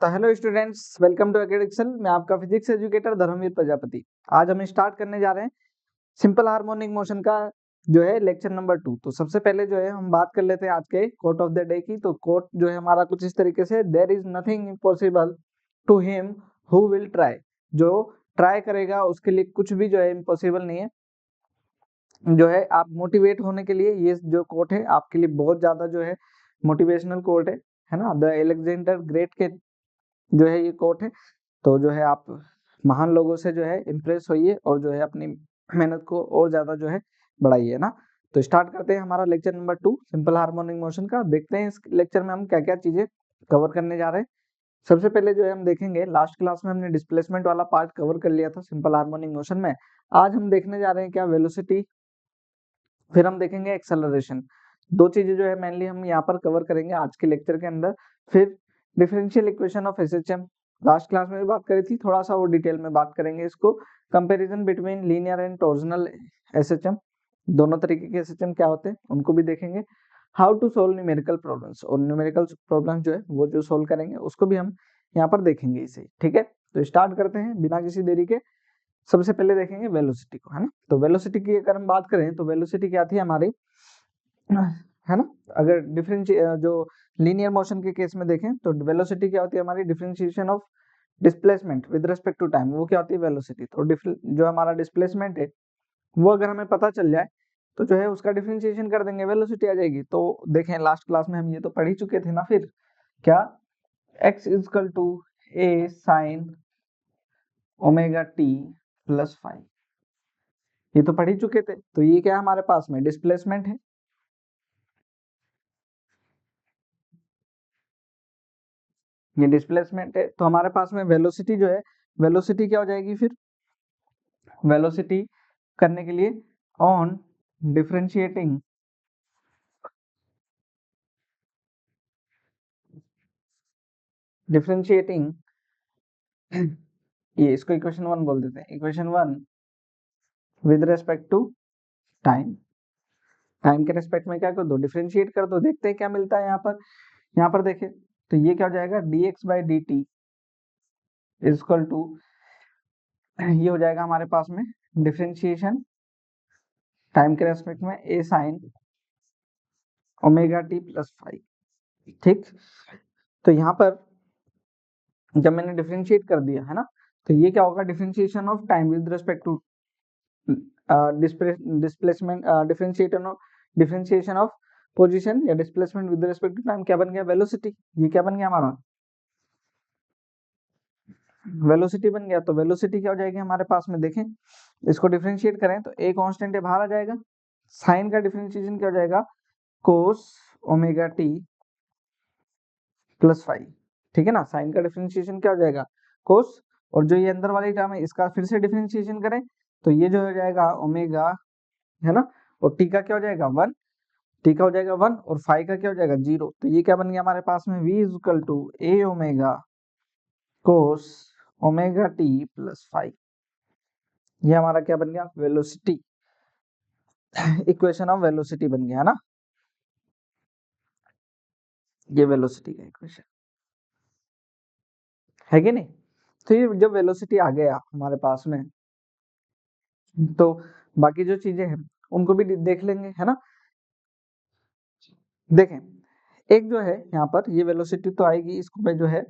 तो hello students, welcome to एकेडमिक्सल। मैं आपका फिजिक्स एजुकेटर धर्मवीर प्रजापति। आज हम स्टार्ट करने जा रहे हैं सिंपल हार्मोनिक मोशन का जो है लेक्चर नंबर 2। तो सबसे पहले जो है हम बात कर लेते हैं आज के कोट ऑफ द डे की। तो कोट जो है हमारा कुछ इस तरीके से, there is nothing impossible to him who will try. जो ट्राई करेगा उसके लिए कुछ भी जो है इम्पॉसिबल नहीं है। जो है आप मोटिवेट होने के लिए ये जो कोट है आपके लिए बहुत ज्यादा जो है मोटिवेशनल कोट है ना। द एलेक्जेंडर ग्रेट के जो है ये कोट है। तो जो है आप महान लोगों से जो है इम्प्रेस होइए और जो है अपनी मेहनत को और ज्यादा जो है बढ़ाइए ना। तो स्टार्ट करते हैं हमारा lecture number 2 simple harmonic motion का। देखते हैं इस लेक्चर में हम क्या क्या चीजें कवर करने जा रहे हैं। सबसे पहले जो है हम देखेंगे, लास्ट क्लास में हमने डिस्प्लेसमेंट वाला पार्ट कवर कर लिया था सिंपल हार्मोनिक मोशन में। आज हम देखने जा रहे हैं क्या, वेलोसिटी, फिर हम देखेंगे एक्सेलरेशन। दो चीजें जो है मेनली हम यहाँ पर कवर करेंगे आज के लेक्चर के अंदर। फिर differential equation of SHM, last class में भी बात करी थी, थोड़ा सा और डिटेल में बात करेंगे इसको। Comparison between linear and torsional SHM, दोनों तरीके के एसएचएम क्या होते हैं उनको भी देखेंगे। How to solve numerical problems, और न्यूमेरिकल प्रॉब्लम्स जो है वो जो सोल्व करेंगे उसको भी हम यहाँ पर देखेंगे इसे। ठीक है, तो स्टार्ट करते हैं बिना किसी देरी के। सबसे पहले देखेंगे वेलोसिटी को, है ना। तो वेलोसिटी की अगर हम बात करें तो वेलोसिटी क्या थी हमारी, है ना। अगर जो लीनियर मोशन के केस में देखें तो वेलोसिटी क्या होती है हमारी, differentiation of displacement with respect to time, वो क्या होती है वेलोसिटी। तो जो हमारा डिस्प्लेसमेंट है वो अगर हमें पता चल जाए तो जो है उसका डिफरेंशिएशन कर देंगे, वेलोसिटी आ जाएगी। तो देखें लास्ट क्लास में हम ये तो पढ़ ही चुके थे ना। फिर क्या, x equal to a sine omega t plus five, ये तो पढ़ ही चुके थे। तो ये क्या है हमारे पास में, डिस्प्लेसमेंट है। ये डिस्प्लेसमेंट है तो हमारे पास में वेलोसिटी जो है, वेलोसिटी क्या हो जाएगी फिर, वेलोसिटी करने के लिए ऑन डिफरेंशिएटिंग डिफरेंशिएटिंग ये इसको इक्वेशन 1 बोल देते हैं, equation 1 with respect to time. Time के रेस्पेक्ट में क्या कर दो, डिफरेंशिएट कर दो, देखते हैं क्या मिलता है यहाँ पर। यहाँ पर देखें तो ये क्या हो जाएगा, dx by d t equal to, ये हो जाएगा हमारे पास में डिफरेंशिएशन टाइम के रेस्पेक्ट में a sine omega t plus five. ठीक, तो यहाँ पर जब मैंने डिफरेंशिएट कर दिया है ना, तो ये क्या होगा, differentiation of time with respect to displacement, differentiation of position या displacement with respect to time, क्या बन गया, वेलोसिटी। ये क्या बन गया हमारा, वेलोसिटी बन गया। तो वेलोसिटी क्या हो जाएगी हमारे पास में, देखें इसको डिफरेंशिएट करें तो a कांस्टेंट है, बाहर आ जाएगा। साइन का डिफरेंशिएशन क्या हो जाएगा, कोस ओमेगा टी प्लस फाइव। ठीक है ना, साइन का डिफरेंशिएशन क्या हो जाएगा, कोस। और जो ये अंदर वाली टर्म है इसका फिर से डिफरेंशिएशन करें तो ये जो हो जाएगा ओमेगा, है ना। और टी का क्या हो जाएगा 1, टी का हो जाएगा 1 और फाइव का क्या हो जाएगा 0। तो ये क्या बन गया हमारे पास में, v is equal to a omega cos omega t plus five. ये हमारा क्या बन गया, वेलोसिटी, इक्वेशन ऑफ वेलोसिटी बन गया, है ना। ये वेलोसिटी का इक्वेशन है कि नहीं। तो ये जब वेलोसिटी आ गया हमारे पास में तो बाकी जो चीजें हैं उनको भी देख लेंगे, है ना। देखें, एक जो है यहाँ पर ये वेलोसिटी तो आएगी, इसको मैं जो है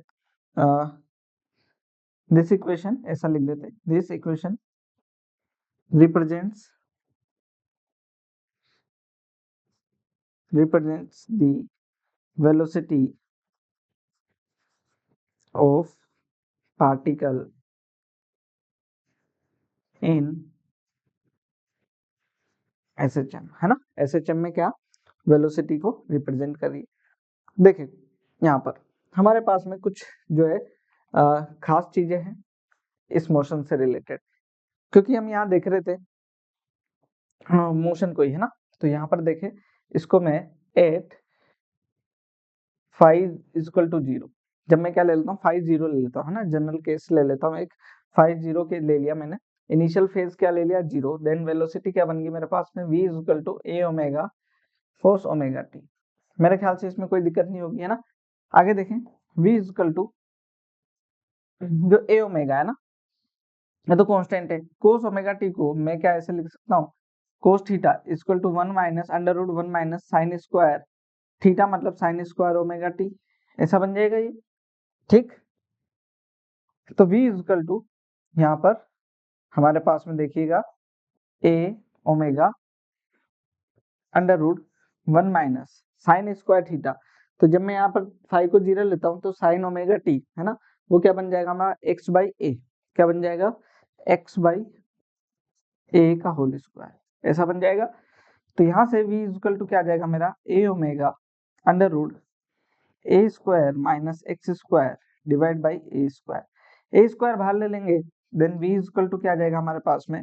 दिस इक्वेशन ऐसा लिख देते हैं, this equation represents the velocity of particle in SHM, है ना। SHM में क्या, वेलोसिटी को रिप्रेजेंट कर रही है। देखिए यहाँ पर हमारे पास में कुछ जो है खास चीजें हैं इस मोशन से रिलेटेड, क्योंकि हम यहाँ देख रहे थे मोशन को ही, है ना। तो यहाँ पर देखें, इसको मैं at five equal to zero, जब मैं क्या ले लेता हूँ, 5 0 ले लेता हूँ, है ना। जनरल केस ले लेता हूँ, एक 5 0 के ले लिया मैंने, इनिशियल फेज क्या ले लिया 0, देन वेलोसिटी क्या बन गई मेरे पास में, v equal to a omega force omega t. मेरे ख्याल से इसमें कोई दिक्कत नहीं होगी, है ना। आगे देखें, v इक्वल टू जो ए ओमेगा है ना, ये तो कांस्टेंट है। कोस ओमेगा टी को मैं क्या ऐसे लिख सकता हूँ, cos theta equal to 1 minus under root 1 minus sine square theta, मतलब साइन स्क्वायर ओमेगा टी, ऐसा बन जाएगा ये। ठीक, तो v इक्वल टू यहाँ पर हमारे पास में देखिएगा a omega under root 1 minus sine square theta. तो जब मैं यहाँ पर फाइव को जीरो लेता हूँ तो साइन ओमेगा टी है ना, वो क्या बन जाएगा हमारा एक्स बाई ए, क्या बन जाएगा एक्स बाई ए का होल स्क्वायर, ऐसा बन जाएगा। तो यहाँ से v इक्वल टू क्या आ जाएगा मेरा a omega under root a square minus x square divide by a square, a square बाहर ले लेंगे, देन v इक्वल टू क्या आ जाएगा हमारे पास में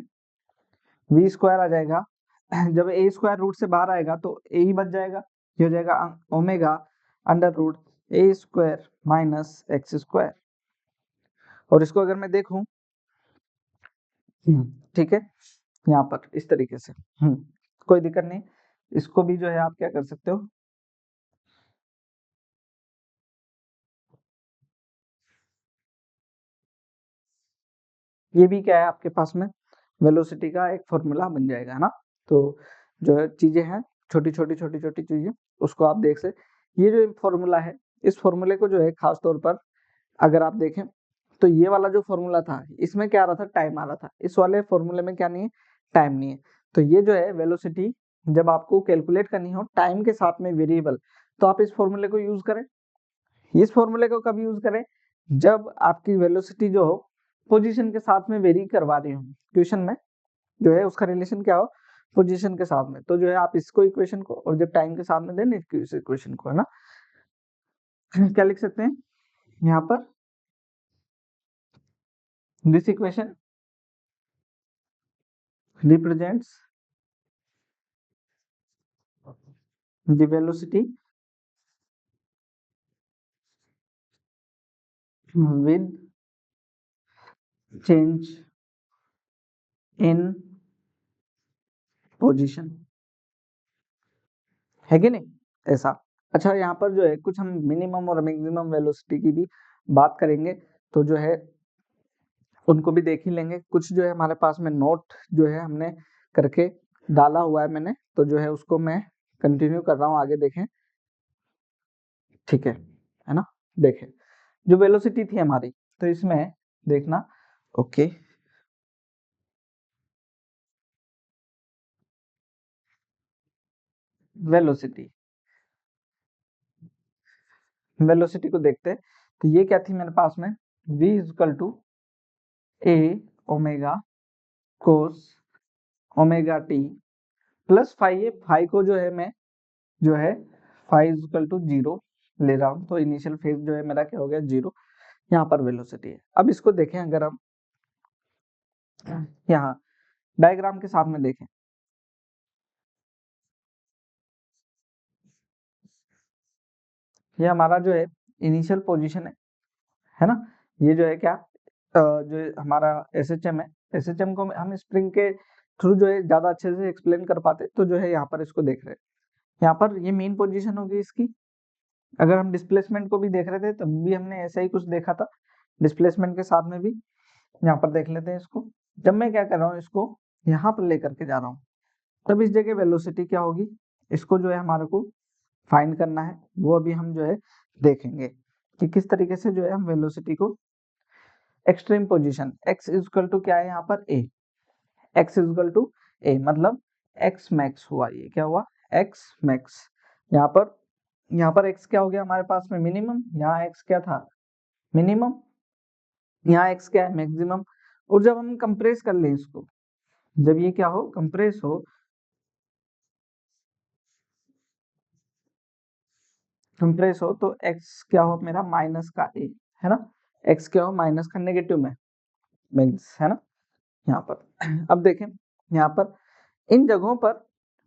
v स्क्वायर आ जाएगा। जब ए स्क्वायर रूट से बाहर आएगा तो ए ही बच जाएगा, ये हो जाएगा omega under root a square minus x square. और इसको अगर मैं देखूं, ठीक है, यहाँ पर इस तरीके से, कोई दिक्कत नहीं, इसको भी जो है आप क्या कर सकते हो, ये भी क्या है आपके पास में वेलोसिटी का एक फॉर्मूला बन जाएगा, है ना। तो जो है चीजें हैं, छोटी छोटी चीजें, उसको आप देख से, ये जो फॉर्मूला है, इस फॉर्मूले को जो है खास तौर पर अगर आप देखें तो ये वाला जो फॉर्मूला था इसमें क्या आ रहा था, टाइम आ रहा था, इस वाले फॉर्मूले में क्या नहीं है, टाइम नहीं है। तो ये जो है वेलोसिटी जब आपको कैलकुलेट करनी हो टाइम के साथ में वेरिएबल, तो आप इस फॉर्मूले को यूज करें। इस फॉर्मूले को कब यूज करें, जब आपकी वेलोसिटी जो हो पोजीशन के साथ में वेरी करवा रही हो, क्वेश्चन में जो है उसका रिलेशन क्या हो पोजीशन के साथ में, तो जो है आप इसको इक्वेशन को, और जब टाइम के साथ में दें इस इक्वेशन को, है ना, क्या लिख सकते हैं यहाँ पर, this equation represents the velocity with change in position, है कि नहीं ऐसा। अच्छा, यहाँ पर जो है कुछ हम मिनिमम और मैक्सिमम वेलोसिटी की भी बात करेंगे, तो जो है उनको भी देख ही लेंगे। कुछ जो है हमारे पास में नोट जो है हमने करके डाला हुआ है मैंने, तो जो है उसको मैं कंटिन्यू कर रहा हूँ, आगे देखें, ठीक है ना। देखें जो वेलोसिटी थी हमारी, तो इसमें देखना, ओके, वेलोसिटी, वेलोसिटी को देखते हैं, तो ये क्या थी मेरे पास में, v equal to a omega cos omega t plus five, ये फाइव को जो है मैं जो है फाइव इक्वल टू जीरो ले रहा हूँ, तो इनिशियल फेज जो है मेरा क्या हो गया जीरो, यहाँ पर वेलोसिटी है। अब इसको देखें, अगर हम यहाँ डायग्राम के साथ में देखें, ये हमारा जो है इनिशियल पोजीशन है ना, ये जो है क्या जो हमारा एसएचएम है, एसएचएम को हम स्प्रिंग के थ्रू जो है ज्यादा अच्छे से एक्सप्लेन कर पाते, तो जो है यहाँ पर इसको देख रहे हैं, यहाँ पर ये मेन पोजीशन होगी इसकी। अगर हम डिस्प्लेसमेंट को भी देख रहे थे तब भी हमने ऐसा ही कुछ देखा था, डिस्प्लेसमेंट के साथ में भी यहाँ पर देख लेते हैं इसको। जब मैं क्या कर रहा हूँ, इसको यहाँ पर लेकर के जा रहा हूँ, तब इस जगह वेलोसिटी क्या होगी, इसको जो है हमारे को फाइंड करना है, वो अभी हम जो है देखेंगे कि किस तरीके से जो है हम वेलोसिटी को extreme position x equal to क्या है यहाँ पर a, x equal to a मतलब x मैक्स हुआ, ये क्या हुआ x मैक्स, यहाँ पर x क्या हो गया हमारे पास में मिनिमम, यहाँ x क्या था मिनिमम, यहाँ x क्या है मैक्सिमम। और जब हम कंप्रेस कर लें इसको, जब ये क्या हो कंप्रेस हो, कंप्रेस हो तो x क्या हो मेरा माइनस का a, है ना, x क्या हो माइनस का नेगेटिव में मीन्स, है ना यहाँ पर। अब देखें यहाँ पर इन जगहों पर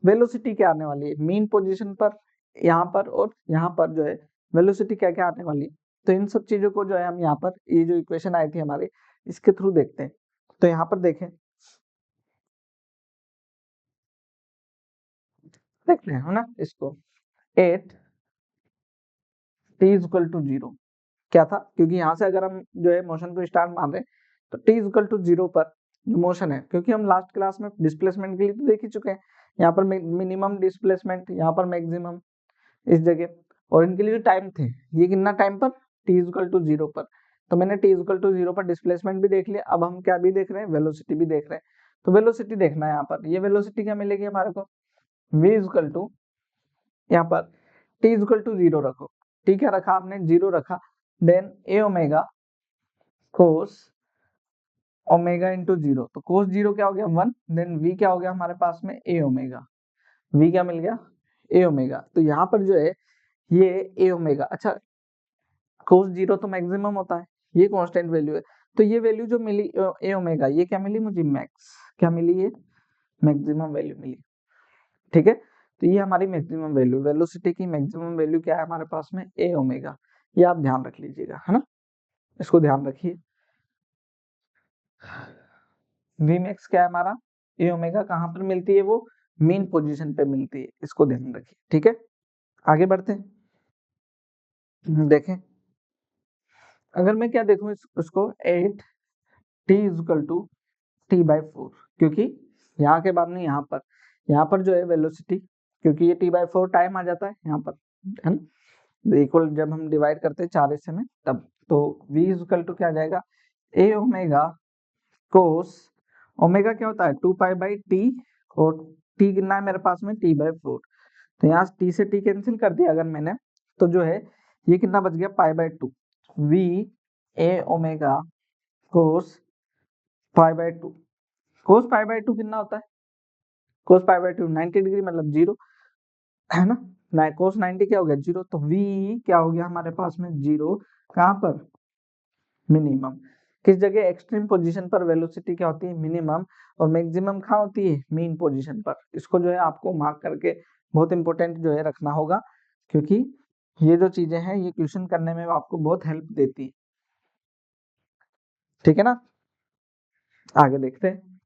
वेलोसिटी क्या आने वाली है, मीन पोजीशन पर यहाँ पर और यहाँ पर जो है वेलोसिटी क्या क्या आने वाली है। तो इन सब चीजों को जो है हम यहाँ पर ये जो इक्वेशन आई थी हमारी इसके थ्रू देखते हैं। तो यहाँ पर देखें, देखते हैं है ना इसको, at t is equal to zero, क्या था, क्योंकि यहाँ से अगर हम जो है मोशन को स्टार्ट मान रहे हैं तो t इक्वल टू 0 पर जो मोशन है, क्योंकि हम लास्ट क्लास में डिस्प्लेसमेंट के लिए तो देख ही चुके हैं, यहाँ पर मिनिमम डिस्प्लेसमेंट, यहाँ पर मैक्सिमम इस जगह, और इनके लिए जो टाइम थे ये कितना टाइम पर, t इक्वल टू 0 पर। तो मैंने t इक्वल टू 0 पर डिस्प्लेसमेंट भी देख लिया, अब हम क्या भी देख रहे हैं, वेलोसिटी भी देख रहे हैं। तो वेलोसिटी देखना है यहाँ पर, ये वेलोसिटी क्या मिलेगी हमारे को, v इक्वल टू, यहाँ पर t इक्वल टू 0 रखो, t क्या रखा आपने, 0 रखा, then a omega cos omega into 0, तो कोस 0 क्या हो गया 1, देन v क्या हो गया हमारे पास में a ओमेगा, v क्या मिल गया a ओमेगा। तो यहाँ पर जो है ये a ओमेगा, अच्छा कोस 0 तो मैक्सिमम होता है, ये कांस्टेंट वैल्यू है, तो ये वैल्यू जो मिली a ओमेगा, ये क्या मिली मुझे, मैक्स, क्या मिली, ये मैक्सिमम वैल्यू मिली। ठीक है, तो ये हमारी मैक्सिमम वैल्यू, वेलोसिटी की मैक्सिमम वैल्यू क्या है हमारे पास में, a ओमेगा, ये आप ध्यान रख लीजिएगा, है ना, इसको ध्यान रखिए। वी मैक्स क्या है हमारा, ए ओमेगा, कहाँ पर मिलती है वो, मेन पोजीशन पे मिलती है, इसको ध्यान रखिए। ठीक है, आगे बढ़ते हैं, देखें, अगर मैं क्या देखूं उसको 8 t equal to t by 4, क्योंकि यहाँ के बाद में यहाँ पर जो है वेलोसिटी, क्योंकि ये t/4 टाइम आ जाता है यहाँ पर, है ना, इक्वल जब हम डिवाइड करते हैं 4 हिस्से में तब, तो v इक्वल टू क्या आ जाएगा, a ओमेगा कोस, ओमेगा क्या होता है 2 पाई/t, और t कितना है मेरे पास में, t/4, तो यहाँ t से t कैंसिल कर दिया अगर मैंने, तो जो है ये कितना बच गया, पाई/2, v a ओमेगा कोस पाई/2, कोस पाई/2 कितना होता है, कोस पाई/2 90 डिग्री मतलब 0, है ना, कोस 90 क्या हो गया 0, तो v क्या हो गया हमारे पास में 0, कहाँ पर, मिनिमम, किस जगह, एक्सट्रीम पोजीशन पर वेलोसिटी क्या होती है, मिनिमम, और मैक्सिमम कहाँ होती है, मीन पोजीशन पर। इसको जो है आपको मार्क करके बहुत इंपॉर्टेंट जो है रखना होगा, क्योंकि ये जो चीजें हैं ये क्वेश्चन करने में आपको बहुत हेल्प देती है। ठीक है ना, आगे देखते हैं,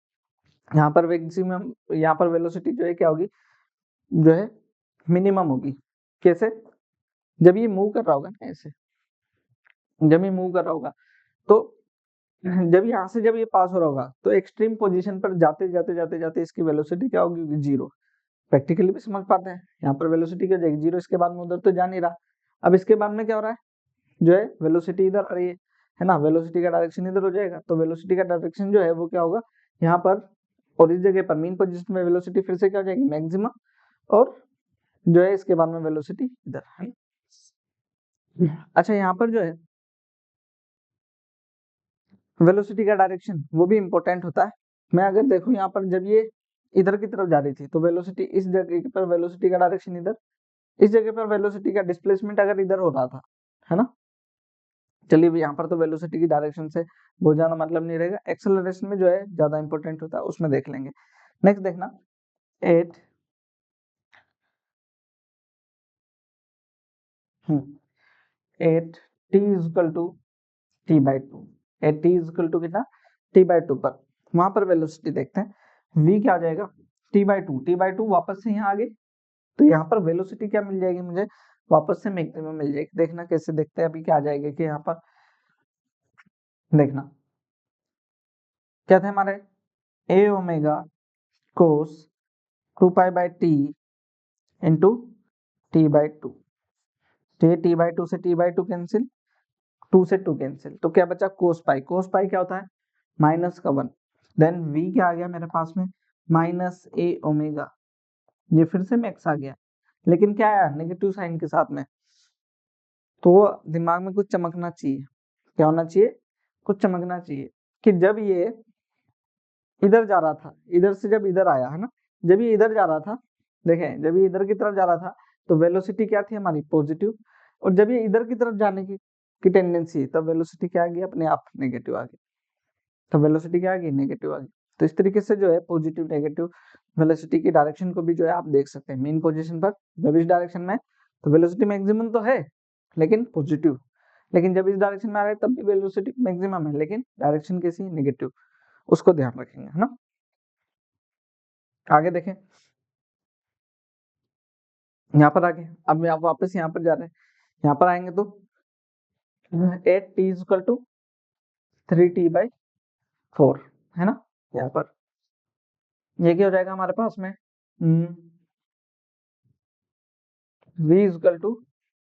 यहाँ पर मैक्सिमम, यहाँ पर वेलोसिटी जो है क्या होगी, जो है मिनिमम होगी, कैसे, जब ये मूव कर रहा होगा ना ऐसे, जब ये मूव कर रहा होगा, तो जब यहाँ से जब ये पास हो रहा होगा तो एक्सट्रीम पोजीशन पर जाते जाते जाते जाते इसकी वेलोसिटी क्या होगी, 0, प्रैक्टिकली भी समझ पाते हैं, यहाँ पर वेलोसिटी क्या जाएगी 0, इसके बाद में उधर तो जा नहीं रहा, अब इसके बाद में क्या हो रहा है, जो है वेलोसिटी इधर आ रही है ना, वेलोसिटी का डायरेक्शन इधर हो जाएगा, तो वेलोसिटी का डायरेक्शन जो है वो क्या होगा यहाँ पर, और इस जगह पर मीन पोजीशन में वेलोसिटी फिर से क्या हो जाएगी, मैक्सिमम, और जो है इसके बाद में वेलोसिटी इधर है। अच्छा, यहाँ पर जो है वेलोसिटी का डायरेक्शन वो भी इंपॉर्टेंट होता है। मैं अगर देखूं यहाँ पर जब ये इधर की तरफ जा रही थी तो वेलोसिटी इस जगह पर, वेलोसिटी का डायरेक्शन इधर, इस जगह पर वेलोसिटी का डिस्प्लेसमेंट अगर इधर हो रहा था, है ना, चलिए यहाँ पर तो वेलोसिटी की डायरेक्शन से बहुत ज्यादा मतलब नहीं रहेगा, एक्सेलरेशन में जो है ज्यादा इंपॉर्टेंट होता है, उसमें देख लेंगे। नेक्स्ट देखना, 8 8 t equal to t/2, 8 t equal to कितना, t/2 पर, वहां पर वेलोसिटी देखते हैं, v क्या आ जाएगा, t/2, t/2 वापस से यहाँ आ गए, तो यहाँ पर वेलोसिटी क्या मिल जाएगी मुझे, वापस से मैक्सिमम मिल जाएगी। देखना कैसे देखते हैं, अभी क्या आ जाएगा कि यहाँ पर देखना क्या थे हमारे, a ओमेगा कोस 2 पाई/t इंटू t/2, तो ये t/2 से t/2 कैंसिल, 2 से 2 कैंसिल, तो क्या बचा कोस पाई, कोस पाई क्या होता है -1, देन v क्या आ गया मेरे पास में, -a ओमेगा, ये फिर से मैक्स आ गया, लेकिन क्या आया नेगेटिव साइन के साथ में, तो दिमाग में कुछ चमकना चाहिए, क्या होना चाहिए, कुछ चमकना चाहिए, कि जब ये इधर जा रहा था, इधर से जब इधर आया, है ना, जब ये इधर जा रहा था, देखें जब ये इधर की तरफ जा रहा था तो वेलोसिटी क्या थी हमारी, पॉजिटिव, और जब ये इधर की तरफ जाने की टेंडेंसी, तब वेलोसिटी क्या आ गई, अपने आप नेगेटिव आ गई, तब वेलोसिटी क्या आ गई, नेगेटिव आ गई। तो इस तरीके से जो है पॉजिटिव नेगेटिव वेलोसिटी की डायरेक्शन को भी जो है आप देख सकते हैं, मेन पोजीशन पर जब इस डायरेक्शन में, तो वेलोसिटी मैक्सिमम तो है लेकिन पॉजिटिव, लेकिन जब इस डायरेक्शन में आ रहा है तब भी वेलोसिटी मैक्सिमम है, लेकिन डायरेक्शन कैसी है, नेगेटिव, उसको ध्यान रखेंगे, है ना। आगे देखें, यहाँ पर आगे, अब आप वापस यहाँ पर जा रहे हैं, यहाँ पर आएंगे तो at t is equal to 3t/4 है ना। यहाँ पर ये क्या हो जाएगा हमारे पास में, v is equal to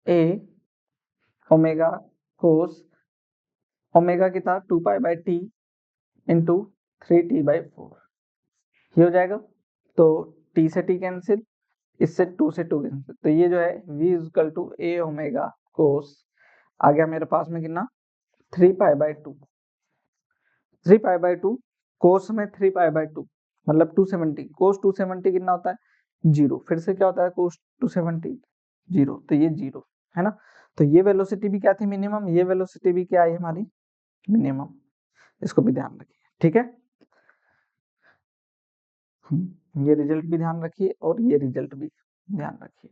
a omega cos omega कितना 2π/t इंटू 3t/4 ये हो जाएगा। तो t से t कैंसिल, इससे 2 से 2 कैंसिल, तो ये जो है v is equal to a omega cos आ गया मेरे पास में कितना 3π/2 3π/2 कोस में 3π/2 मतलब 270 कोस 270 कितना होता है 0, फिर से क्या होता है कोस 270 0, तो ये 0 है ना। तो ये वेलोसिटी भी क्या थी मिनिमम, ये वेलोसिटी भी क्या आई हमारी मिनिमम, इसको भी ध्यान रखिए ठीक है। ये रिजल्ट भी ध्यान रखिए और ये रिजल्ट भी ध्यान रखिए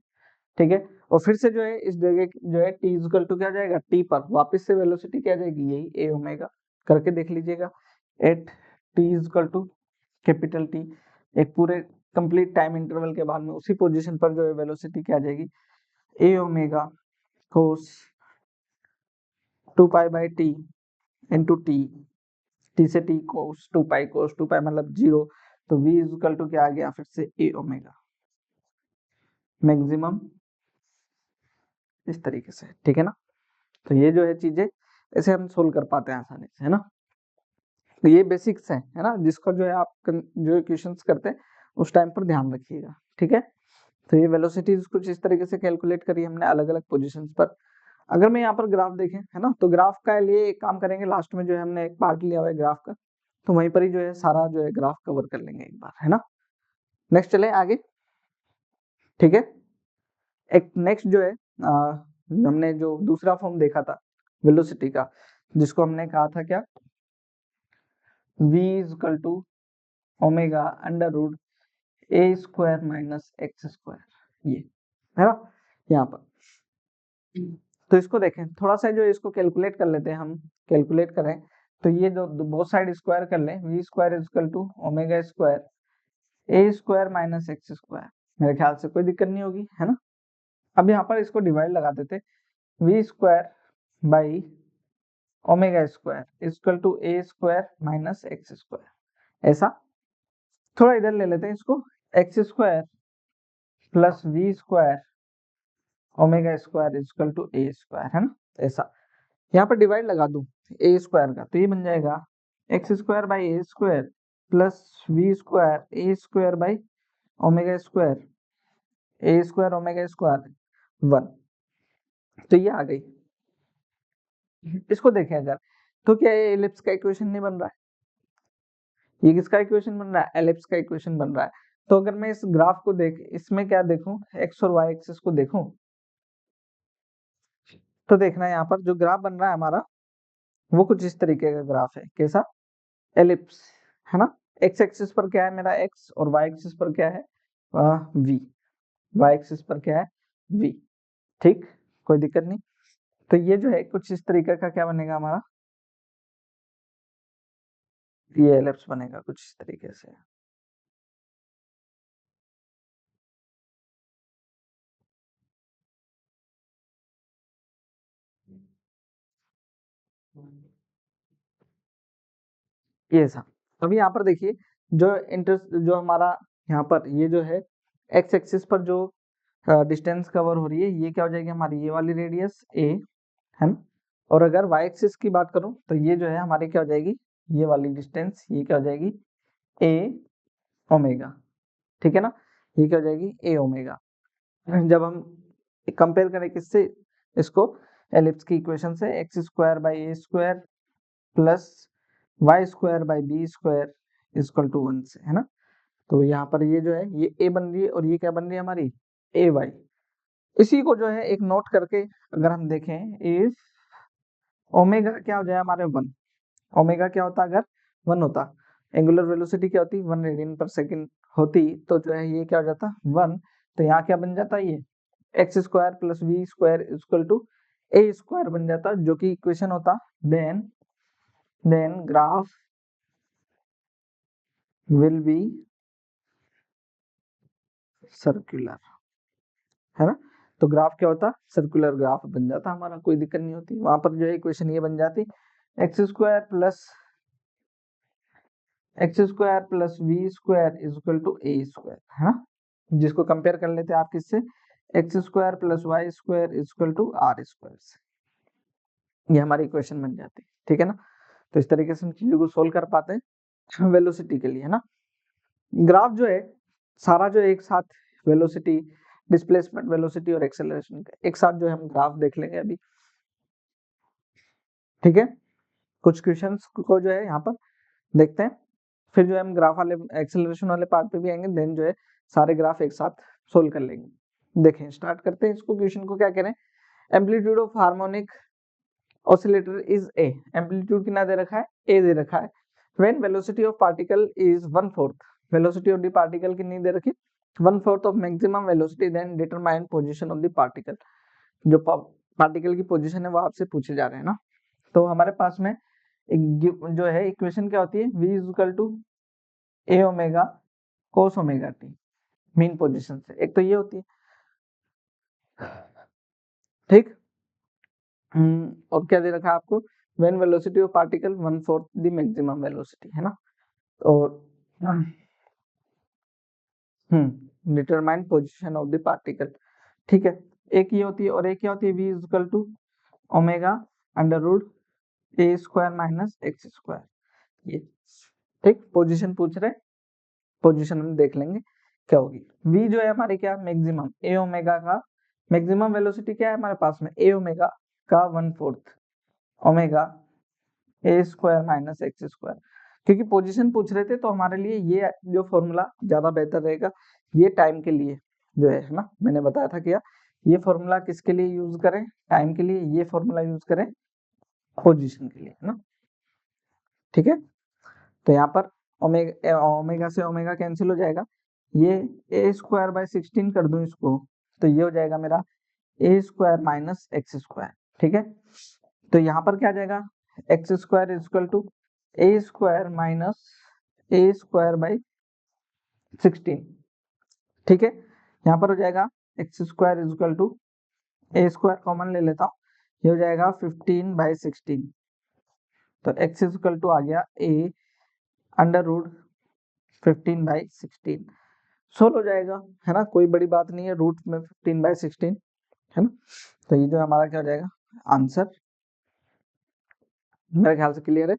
ठीक है। और फिर से जो है इस जगह जो है t इक्वल टू क्या जाएगा t पर वापस से वेलोसिटी क्या जाएगी यही ए ओमेगा करके देख लीजिएगा। At t equal to capital T एक पूरे कंप्लीट टाइम इंटरवल के बाद में उसी पोजीशन पर जो है वेलोसिटी क्या जाएगी ए ओमेगा कोस 2π/t इंटू टी से टी कोस 2π मतलब 0, तो v इक्वल टू क्या आ गया फिर से ए ओमेगा मैक्सिमम इस तरीके से ठीक है ना। तो ये जो है चीजें ऐसे हम सोल्व कर पाते हैं आसानी से है ना। तो ये बेसिक्स है ना, जिसका जो है आप जो क्वेश्चंस करते हैं उस टाइम पर ध्यान रखिएगा ठीक है। तो ये वेलोसिटीज कुछ इस तरीके से कैलकुलेट करी हमने अलग अलग पोजीशंस पर। अगर मैं यहाँ पर ग्राफ देखें है ना, तो ग्राफ का लिए एक काम करेंगे, लास्ट में जो है हमने एक पार्ट लिया हुआ है ग्राफ का, तो वहीं पर ही जो है सारा जो है ग्राफ कवर कर लेंगे एक बार है ना। नेक्स्ट चले आगे ठीक है। एक नेक्स्ट जो है हमने जो दूसरा फॉर्म देखा था वेलोसिटी का, जिसको हमने कहा था क्या v equal to omega under root a square minus x square, ये है ना यहाँ पर। तो इसको देखें थोड़ा सा, जो इसको कैलकुलेट कर लेते हैं हम, कैलकुलेट करें तो ये जो बोथ साइड स्क्वायर कर लें, v square equal to omega square a square minus x square, मेरे ख्याल से कोई दिक्कत नहीं होगी है ना। अब यहाँ पर इसको डिवाइड लगा देते, v square by omega square equal to a square minus x square, ऐसा थोड़ा इधर ले लेते हैं इसको, x square plus v square omega square equal to a square है ना, ऐसा यहाँ पर डिवाइड लगा दूं ए स्क्वायर का, तो ये बन जाएगा x square by a square plus v square a square by omega square a square omega square 1, तो ये आ गई। इसको देखें अगर, तो क्या ये एलिप्स का इक्वेशन नहीं बन रहा है, ये किसका इक्वेशन बन रहा है एलिप्स का इक्वेशन बन रहा है। तो अगर मैं इस ग्राफ को देख, इसमें क्या देखूं एक्स और वाई एक्सिस को देखूं, तो देखना यहाँ पर जो ग्राफ बन रहा है हमारा वो कुछ इस तरीके का ग्राफ है, कैसा एलिप्स है ना। एक्स एक्सिस पर क्या है मेरा एक्स और वाई एक्सिस पर क्या है वी, वाई एक्सिस पर क्या है वी, ठीक कोई दिक्कत नहीं। तो ये जो है कुछ इस तरीके का क्या बनेगा हमारा, ये एलिप्स बनेगा कुछ इस तरीके से। ये सा अभी यहाँ पर देखिए जो इंटरेस्ट जो हमारा यहाँ पर ये जो है एक्स एक्सिस पर जो डिस्टेंस कवर हो रही है ये क्या हो जाएगी हमारी ये वाली रेडियस ए है ना। और अगर वाई एक्सिस की बात करूं तो ये जो है हमारी क्या हो जाएगी ये वाली डिस्टेंस, ये क्या हो जाएगी ए ओमेगा, ठीक है ना, ये क्या हो जाएगी ए ओमेगा। जब हम कंपेयर करें किससे इसको, एलिप्स की इक्वेशन से, x square by a square plus y square by b square equal to 1 से है ना। तो यहाँ पर ये जो है ये ए बन रही है और ये क्या बन रही है हमारी ए वाई। इसी को जो है एक नोट करके अगर हम देखें, इफ ओमेगा क्या हो जाए हमारे 1, ओमेगा क्या होता अगर 1 होता, एंगुलर वेलोसिटी क्या होती 1 रेडियन पर सेकंड होती, तो जो है ये क्या हो जाता 1, तो यहाँ क्या बन जाता ये x square plus v square equal to a square बन जाता, जो कि इक्वेशन होता then graph will be circular है ना। तो ग्राफ क्या होता, सर्कुलर ग्राफ बन जाता हमारा, कोई दिक्कत नहीं होती। वहां पर जो है इक्वेशन ये बन जाती x square plus v square is equal to a square, है ना, जिसको कंपेयर कर लेते हैं आप किससे, x square plus y square is equal to r square से। ये हमारी इक्वेशन बन जाती है, ठीक है ना। तो इस तरीके से हम चीजों को सोल्व कर पाते हैं वेलोसिटी के लिए, है ना। ग्राफ जो है सारा जो एक साथ वेलोसिटी, डिस्प्लेसमेंट वेलोसिटी और एक्सेलरेशन का एक साथ जो है हम ग्राफ देख लेंगे अभी, ठीक है। कुछ क्वेश्चंस को जो है यहाँ पर देखते हैं, फिर जो है हम ग्राफ वाले एक्सेलरेशन वाले पार्ट पे भी आएंगे, देन जो है सारे ग्राफ एक साथ सोल्व कर लेंगे। देखें, स्टार्ट करते हैं इसको, क्वेश्चन को क्या कह रहे हैं, amplitude of harmonic oscillator is a, amplitude कितना दे रखा है, ए दे रखा है। When velocity of particle is 1/4, velocity of the particle कितनी दे रखी, 1/4 of maximum velocity, then determine position of the particle. जो पार्टिकल की पोजीशन है वो आपसे पूछे जा रहे हैं ना। तो हमारे पास में जो है इक्वेशन क्या होती है, v is equal to a omega cos omega t, mean position से, एक तो ये होती है, ठीक। और क्या दे रखा है आपको, when velocity of particle 1/4 the maximum velocity, है ना। और determine position of the particle, ठीक है। एक ये होती है और एक क्या होती है, v is equal to omega under root a square minus x square, ये ठीक। पोजीशन पूछ रहे, पोजीशन हम देख लेंगे क्या होगी। v जो है हमारे क्या, मैक्सिमम ए ओमेगा का मैक्सिमम वेलोसिटी क्या है हमारे पास में, ए ओमेगा का 1/4 omega A square minus x square. क्योंकि पोजीशन पूछ रहे थे तो हमारे लिए ये जो फॉर्मूला ज्यादा बेहतर रहेगा, ये टाइम के लिए जो है ना, मैंने बताया था क्या, ये फॉर्मूला किसके लिए यूज करें, टाइम के लिए, ये फॉर्मूला यूज करें पोजीशन के लिए, है ना, ठीक है। तो यहाँ पर ओमेगा से ओमेगा कैंसिल हो जाएगा, ये ए स्क्वायर बाय 16 कर दूं इसको, तो ये हो जाएगा मेरा a square minus x square, ठीक है। तो यहाँ पर क्या आ जाएगा, x square is equal to a square minus a square by 16, ठीक है। यहाँ पर हो जाएगा x square is equal to a square common ले लेता हूँ, ये हो जाएगा 15/16, तो एक्स इज इक्वल टू आ गया ए अंडर रूट 15/16, सोल्व हो जाएगा, है ना, कोई बड़ी बात नहीं है, रूट में 15/16, है ना। तो ये जो हमारा क्या हो जाएगा आंसर, मेरे ख्याल से क्लियर है,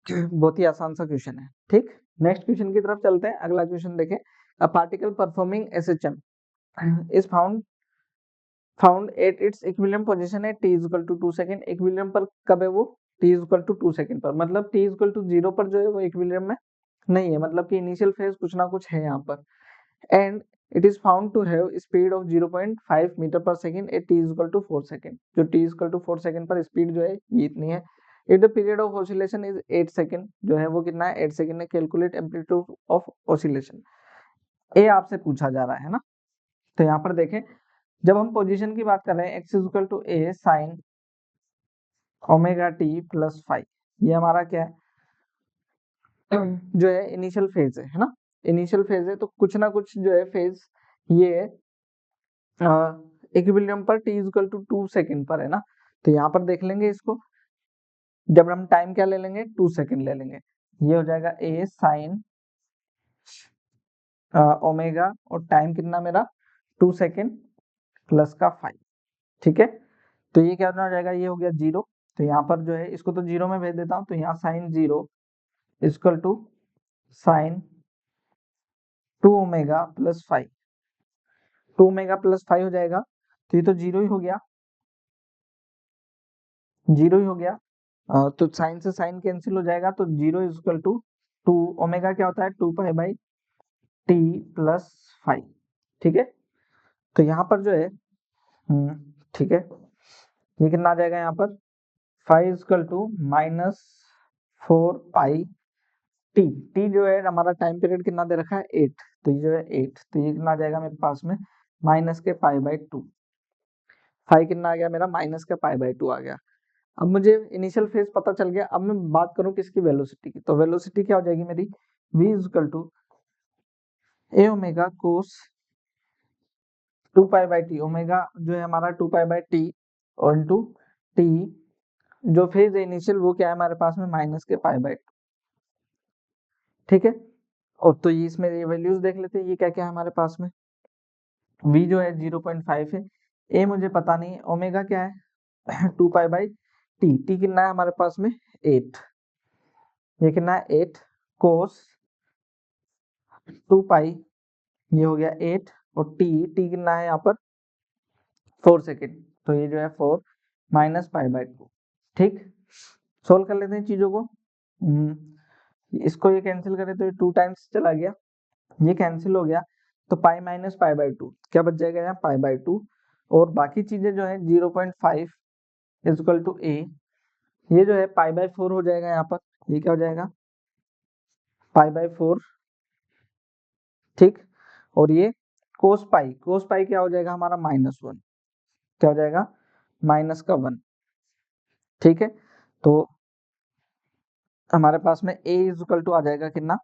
बहुत ही आसान सा क्वेश्चन है, ठीक। नेक्स्ट क्वेश्चन की तरफ चलते हैं, अगला क्वेश्चन देखें, a particle performing SHM is found at its equilibrium position at t equal to 2 second. Equilibrium पर कब है वो, t इक्वल टू 2 सेकंड पर, मतलब t इक्वल टू 0 पर जो है वो इक्विलिब्रियम में नहीं है, मतलब कि इनिशियल फेज कुछ ना कुछ है यहाँ पर। And it is found to have speed of 0.5 metre per second at t equal to 4 second. जो t इक्वल टू 4 सेकंड पर स्पीड जो है ये इतनी है। If the period of oscillation is 8 second, जो है वो कितना है 8 सेकंड है। कैलकुलेट एम्पलीट्यूड ऑफ ऑसिलेशन, ए आपसे पूछा जा रहा है ना। तो यहाँ पर देखें, जब हम पोजीशन की बात कर रहे हैं, x equal to a sine omega t plus 5, ये हमारा क्या है जो है इनिशियल फेज है ना, इनिशियल फेज है, तो कुछ ना कुछ जो है फेज ये इक्विलिब्रियम पर t इक्वल टू 2 सेकंड पर है ना। तो यहाँ पर देख लेंगे इसको, जब हम टाइम क्या ले लेंगे 2 सेकंड ले लेंगे, ये हो जाएगा a साइन ओमेगा और टाइम कितना मेरा 2 सेकंड प्लस का 5, ठीक है। तो ये क्या हो जाएगा, ये हो गया 0, तो यहाँ पर जो है इसको तो 0 में भेज देता हूँ, तो यहाँ sine 0 equal to sine 2 omega plus 5, 2 omega plus 5 हो जाएगा, तो ये तो 0 ही हो गया, 0 ही हो गया। तो साइन से साइन कैंसिल हो जाएगा, तो 0 इक्वल टू 2 ओमेगा क्या होता है 2 पाई टी प्लस 5, ठीक है। तो यहाँ पर जो है ठीक है, ये कितना आ जाएगा यहाँ पर 5 equal to -4 pi t, t जो है हमारा टाइम पीरियड कितना दे रखा है 8, तो ये जो है 8, तो ये कितना आ जाएगा मेरे पास में माइनस के π/2, 5 कितना आ गया मेरा माइनस का π/2 आ गया। अब मुझे इनिशियल फेज पता चल गया, अब मैं बात करूं किसकी वेलोसिटी की, तो वेलोसिटी क्या हो जाएगी मेरी v equal to a omega cos two pi by t, omega जो है हमारा टू पाई बाई टी और इंटू टी, जो फेज है इनिशियल वो क्या है हमारे पास में माइनस के पाई बाई, ठीक है। और तो ये इसमें ये वैल्यूज देख लेते हैं, ये क्या क्या है हमारे पास में, v जो है 0.5 है, a मुझे पता नहीं है, ओमेगा क्या है two pi by t, t कितना है हमारे पास में 8, ये कितना है 8 कोस टू पाई, ये हो गया 8 और टी, टी कितना है यहाँ पर 4 सेकेंड, तो ये जो है 4 माइनस पाई बाई 2, ठीक। सोल्व कर लेते हैं चीजों को। इसको ये कैंसिल करें तो ये 2 टाइम्स चला गया, ये कैंसिल हो गया, तो पाई माइनस पाई बाई 2 क्या बच जाएगा यहाँ पाई बाई 2, और बाकी चीजें जो है 0.5 इज इक्वल टू ए, ये जो है पाई बाई 4 हो जाएगा यहाँ पर, ये क्या हो जाएगा पाई बाई 4, ठीक। और ये कोस पाई क्या हो जाएगा हमारा -1, क्या हो जाएगा माइनस का 1, ठीक है। तो हमारे पास में a इज इक्वल टू आ जाएगा कितना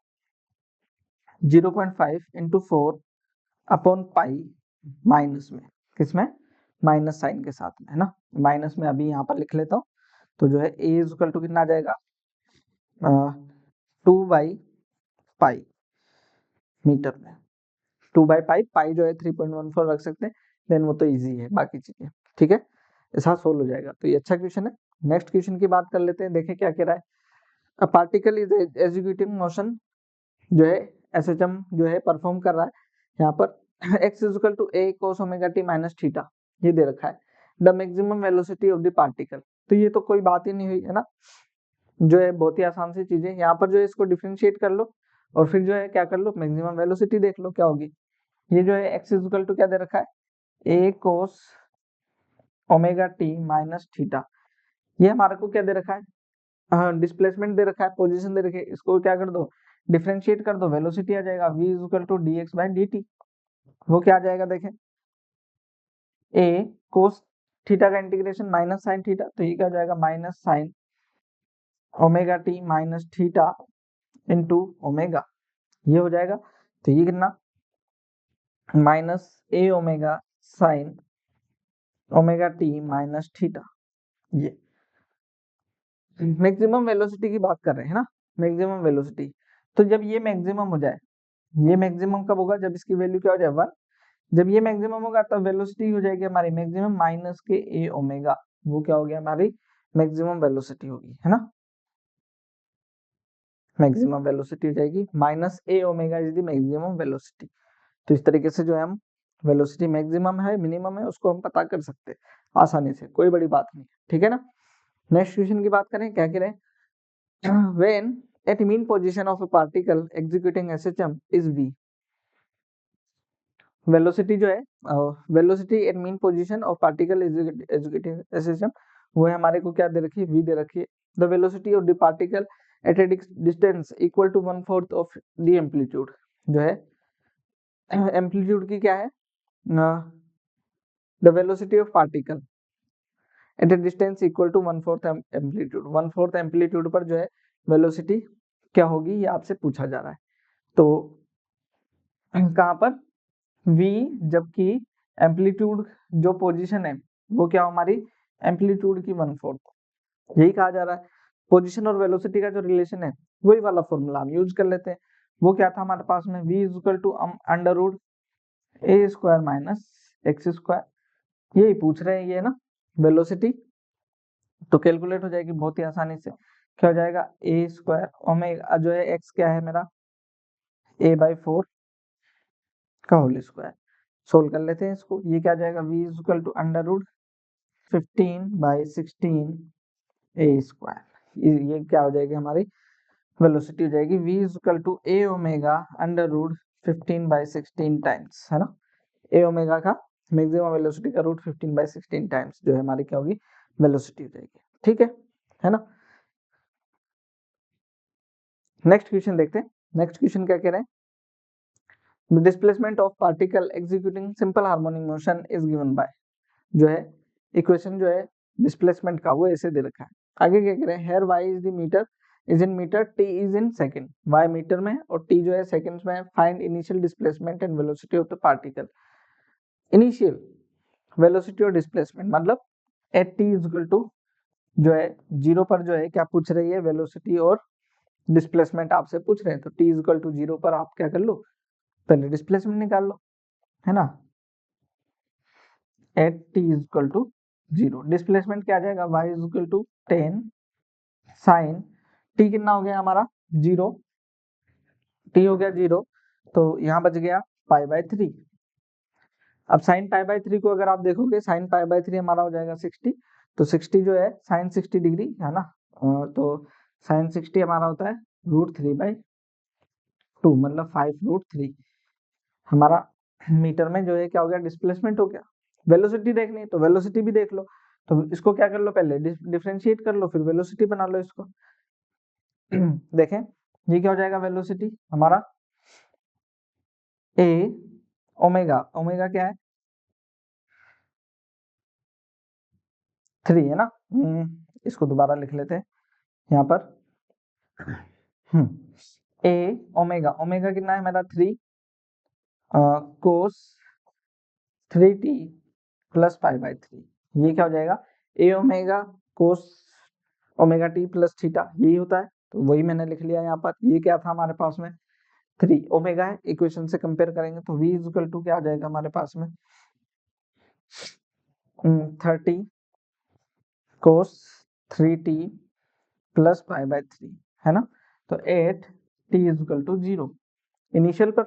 0.5 इंटू 4 अपॉन पाई, माइनस में किसमें माइनस साइन के साथ में है ना, माइनस में अभी यहाँ पर लिख लेता हूँ, तो जो है a इज इक्वल टू कितना आ जाएगा 2 बाई पाई मीटर में, 2 बाई पाई, पाई जो है 3.14 रख सकते हैं, देन वो तो इजी है बाकी चीजें, ठीक है, ऐसा सोल्व हो जाएगा। तो ये अच्छा क्वेश्चन है। नेक्स्ट क्वेश्चन की बात कर लेते हैं, देखें क्या कह रहा है। A particle is executing motion, जो है एसएचएम जो है परफॉर्म कर रहा है यहाँ पर x is equal to a cos omega t minus theta, ये दे रखा है। The maximum velocity of the particle, तो ये तो कोई बात ही नहीं हुई है ना, जो है बहुत ही आसान सी चीजें, यहाँ पर जो है इसको डिफरेंशिएट कर लो और फिर जो है क्या कर लो मैक्सिमम वेलोसिटी देख लो क्या होगी। ये जो है x इज इक्वल टू क्या दे रखा है a cos omega t minus theta, ये हमारे को क्या दे रखा है डिस्प्लेसमेंट दे रखा है, पोजीशन दे रखी है, इसको क्या कर दो डिफरेंशिएट कर दो, वेलोसिटी आ जाएगा v is equal to dx by dt, वो क्या आ जाएगा देखें a cos थीटा का इंटीग्रेशन माइनस साइन थीटा, तो ये क्या हो जाएगा minus sine omega t minus theta into omega, ये हो जाएगा। तो ये कितना minus a omega sine omega t minus theta, ये मैक्सिमम वेलोसिटी की बात कर रहे हैं ना, मैक्सिमम वेलोसिटी। तो जब ये मैक्सिमम हो जाए, ये मैक्सिमम कब होगा जब इसकी वैल्यू क्या हो जाए 1, जब ये मैक्सिमम होगा तब वेलोसिटी हो जाएगी हमारी मैक्सिमम माइनस के ए ओमेगा, वो क्या हो गया हमारी मैक्सिमम वेलोसिटी होगी है ना, मैक्सिमम वेलोसिटी हो जाएगी minus a omega is the maximum velocity. तो इस तरीके से जो है हम वेलोसिटी मैक्सिमम है मिनिमम है उसको हम पता कर सकते हैं आसानी से, कोई बड़ी बात नहीं, ठीक है ना। नेक्स्ट क्वेश्चन की बात करें, क्या कह रहे हैं when eight mean position of a particle executing SHM is v, velocity जो है velocity at mean position of particle executing SHM, वो है हमारे को क्या दे रखी है v दे रखी है। The velocity of the particle at a distance equal to 1/4 of the amplitude, जो है एम्पलीट्यूड की क्या है the velocity of particle at a distance equal to 1/4 amplitude, 1/4 amplitude पर जो है वेलोसिटी क्या होगी ये आपसे पूछा जा रहा है। तो कहाँ पर v, जबकि एम्पलीट्यूड जो पोजीशन है वो क्या हमारी एम्पलीट्यूड की 1/4, यही कहा जा रहा है। पोजीशन और वेलोसिटी का जो रिलेशन है वही वाला फॉर्मूला हम यूज कर लेते हैं, वो क्या था हमारे पास में v is equal to under root a square minus x square, यही पूछ रहे हैं ये ना वेलोसिटी, तो कैलकुलेट हो जाएगी बहुत ही आसानी से, क्या हो जाएगा ए स्क्वायर ओमेगा जो है एक्स क्या है मेरा a बाई 4 का होल स्क्वायर, सोल्व कर लेते हैं इसको, ये क्या आ जाएगा v is equal to under root 15/16 a square, ये क्या हो जाएगी हमारी वेलोसिटी हो जाएगी v is equal to a omega under root 15/16 times, है ना, ए ओमेगा का मैक्सिमम वेलोसिटी का रूट 15/16 टाइम्स जो है हमारी क्या होगी वेलोसिटी हो जाएगी, ठीक है ना। नेक्स्ट क्वेश्चन देखते हैं, नेक्स्ट क्वेश्चन क्या कह रहे हैं the displacement of particle executing simple harmonic motion is given by, जो है इक्वेशन जो है डिस्प्लेसमेंट का वो ऐसे दे रखा है। आगे क्या कह रहे हैं here y is the meter is in meter, t is in second, y meter में और टी जो है सेकंड्स में, find initial displacement and velocity of the particle. Initial velocity और डिस्प्लेसमेंट, मतलब at t is equal to जो है zero पर जो है क्या पूछ रही है, वेलोसिटी और डिस्प्लेसमेंट आपसे पूछ रहे हैं। तो t is equal to zero पर आप क्या कर लो, पहले डिस्प्लेसमेंट निकाल लो, है ना। At t is equal to zero, displacement क्या आ जाएगा, y is equal to 10 sine t, कितना हो गया हमारा जीरो, टी हो गया जीरो, तो यहाँ बच गया पाई बाय थ्री। अब साइन पाई बाय थ्री को अगर आप देखोगे, साइन पाई बाय थ्री हमारा हो जाएगा 60, तो 60 जो है साइन 60 डिग्री है ना, तो साइन 60 हमारा होता है रूट थ्री बाई टू, मतलब 5√3 हमारा मीटर में जो है क्या हो गया, डिस्प्लेसमेंट हो गया। वेलोसिटी देखनी है तो वेलोसिटी भी देख लो, तो इसको क्या कर लो, पहले डिफरेंशिएट कर लो, फिर वेलोसिटी बना लो इसको। देखें ये क्या हो जाएगा, वेलोसिटी हमारा ए ओमेगा, ओमेगा क्या है 3 है ना। इसको दोबारा लिख लेते हैं यहाँ पर। ए ओमेगा, ओमेगा कितना है मेरा 3 कोस 3t प्लस पाई बाय 3, ये क्या हो जाएगा, a omega cos omega t plus theta, यही होता है। तो वही मैंने लिख लिया यहाँ पर। ये क्या था हमारे पास में, 3 ओमेगा है, इक्वेशन से कंपेयर करेंगे तो v इक्वल टू क्या आ जाएगा हमारे पास में 30 कोस 3t प्लस पाई बाय 3, है ना। तो 8 t is equal to zero, initial पर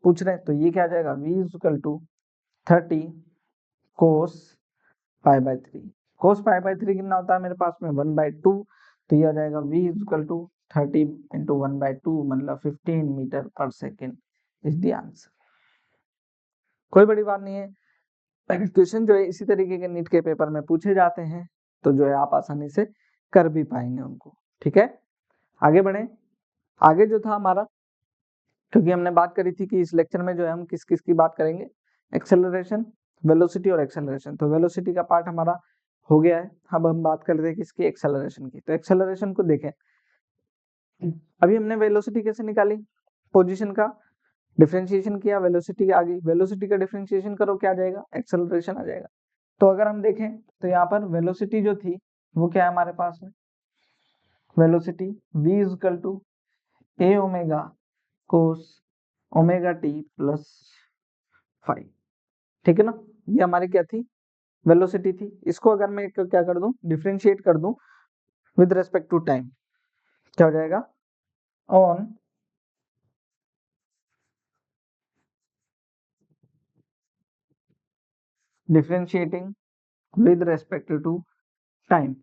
पूछ रहे हैं, तो ये क्या आ जाएगा, v is equal to 30 cos pi by three, cos pi by three कितना होता है मेरे पास में 1/2, तो ये आ जाएगा v is equal to 30 into 1/2, मतलब 15 मीटर पर सेकेंड इज द आंसर। कोई बड़ी बात नहीं है, क्वेश्चन जो है इसी तरीके के नीट के पेपर में पूछे जाते हैं, तो जो है आप आसानी से कर भी पाएंगे उनको। ठीक है, आगे बढ़े। आगे जो था हमारा, क्योंकि हमने बात करी थी कि इस लेक्चर में जो है हम किस किस की बात करेंगे, एक्सेलरेशन, वेलोसिटी और एक्सेलरेशन। तो वेलोसिटी का पार्ट हमारा हो गया है, अब हम बात कर रहे हैं किसकी, एक्सेलरेशन की। तो एक्सेलरेशन को देखें, अभी हमने वेलोसिटी कैसे निकाली, पोजीशन का डिफरेंशिएशन किया, वेलोसिटी आ गई, वेलोसिटी का डिफरेंशिएशन करो क्या आ जाएगा, एक्सेलरेशन आ जाएगा। तो अगर हम देखें तो यहाँ पर वेलोसिटी जो थी वो क्या है हमारे पास में, velocity v is equal to a omega cos omega t plus 5, ठीक है ना। ये हमारी क्या थी, वेलोसिटी थी। इसको अगर मैं क्या कर दूं, डिफरेंशिएट कर दूं विद रेस्पेक्ट टू टाइम, क्या हो जाएगा, on differentiating with respect to time,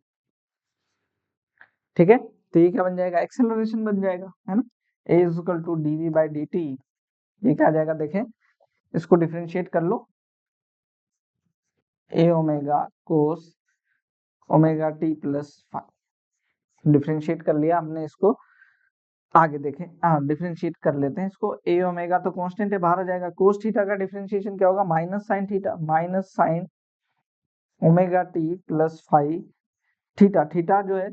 ठीक है। तो ये क्या बन जाएगा, एक्सेलरेशन बन जाएगा, है ना। A is equal to d v by d t, ये क्या आ जाएगा, देखें इसको डिफरेंशिएट कर लो, a omega cos omega t plus 5, differentiate कर लिया हमने इसको। आगे देखें, हाँ डिफरेंशिएट कर लेते हैं इसको, ए ओमेगा तो कांस्टेंट है, बाहर आ जाएगा, कोस थीटा का डिफरेंशिएशन क्या होगा, minus sine theta, minus sine omega t plus 5 theta, theta जो है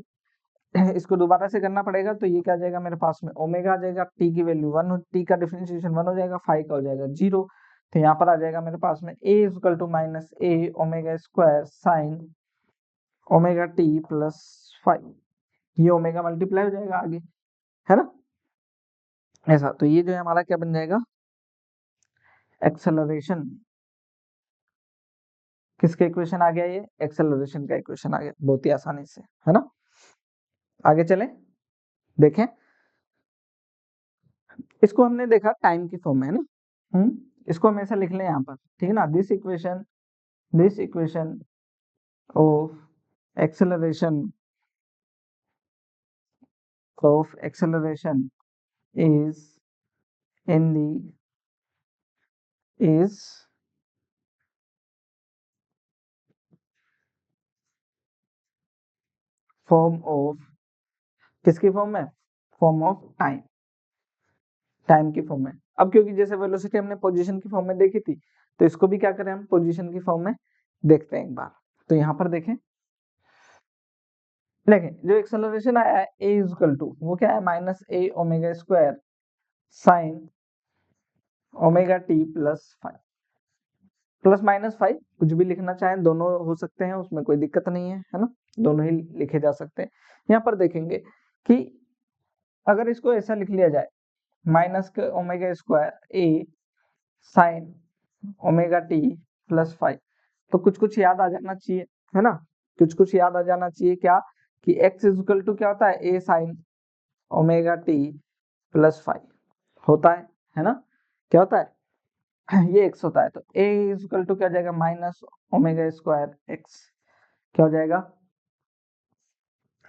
इसको दोबारा से करना पड़ेगा, तो ये क्या आ जाएगा मेरे पास में, ओमेगा आ जाएगा, टी की वैल्यू 1, टी का डिफरेंशिएशन 1 हो जाएगा, 5 का हो जाएगा 0, तो यहाँ पर आ जाएगा मेरे पास में a equal to minus a omega square sine omega t plus 5, ये ओमेगा मल्टीप्लाई हो जाएगा आगे, है ना, ऐसा। तो ये जो है हमारा क्या बन जाएगा, एक्सेलरेशन, किसका इक्वेशन आ गया, ये एक्सेलरेशन का इक्वेशन आ गया बहुत ही आसानी से, है ना। आगे चलें, देखें इसको हमने देखा टाइम की फॉर्म में, है ना। इसको हमेशा लिख लें यहाँ पर, ठीक है ना, this equation of acceleration is in the is form of, किसकी फॉर्म में, फॉर्म ऑफ टाइम, टाइम की फॉर्म में। अब क्योंकि जैसे वेलोसिटी हमने पोजीशन की फॉर्म में देखी थी, तो इसको भी क्या करें हम पोजीशन की फॉर्म में देखते हैं एक बार। तो यहाँ पर देखें, जो एक्सेलरेशन आया है ए इक्वल टू, वो क्या है, minus a omega square sine omega t plus 5, +-5 कुछ भी लिखना चाहें दोनों हो सकते हैं, उसमें कोई दिक्कत नहीं है ना, दोनों ही लिखे जा सकते हैं। यहाँ पर देखेंगे कि अगर इसको ऐसा लिख लिया जाए -ओमेगा² a sin ओमेगा t +5, तो कुछ याद आ जाना चाहिए, है ना, कुछ याद आ जाना चाहिए क्या, कि x इक्वल टू क्या होता है, a sin ओमेगा t +5 होता है ना, क्या होता है ये x होता है, तो a इक्वल टू क्या हो जाएगा, -ओमेगा² x, क्या हो जाएगा,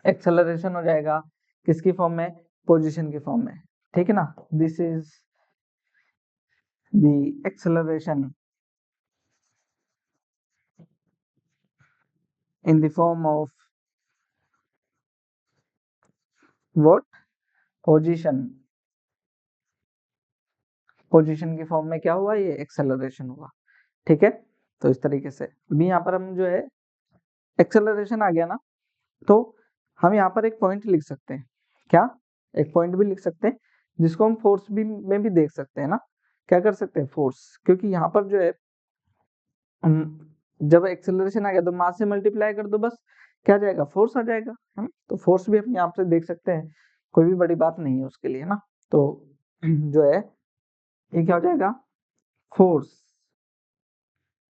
एक्सेलरेशन हो जाएगा, किसकी फॉर्म में, पोजीशन की फॉर्म में, ठीक है ना, this is the acceleration in the form of what, position, position की फॉर्म में क्या हुआ, ये एक्सेलरेशन हुआ, ठीक है। तो इस तरीके से अभी यहाँ पर हम जो है एक्सेलरेशन आ गया ना, तो हम यहाँ पर एक पॉइंट लिख सकते हैं, क्या, एक पॉइंट भी लिख सकते हैं, जिसको हम फोर्स भी में भी देख सकते हैं ना, क्या कर सकते हैं, फोर्स, क्योंकि यहाँ पर जो है जब एक्सेलरेशन आ गया तो मास से मल्टीप्लाई कर दो, बस क्या आ जाएगा, फोर्स आ जाएगा, है ना, तो फोर्स भी हम यहाँ से देख सकते हैं, कोई भी बड़ी बात नहीं है उसके लिए ना, तो जो है ये क्या हो जाएगा, फोर्स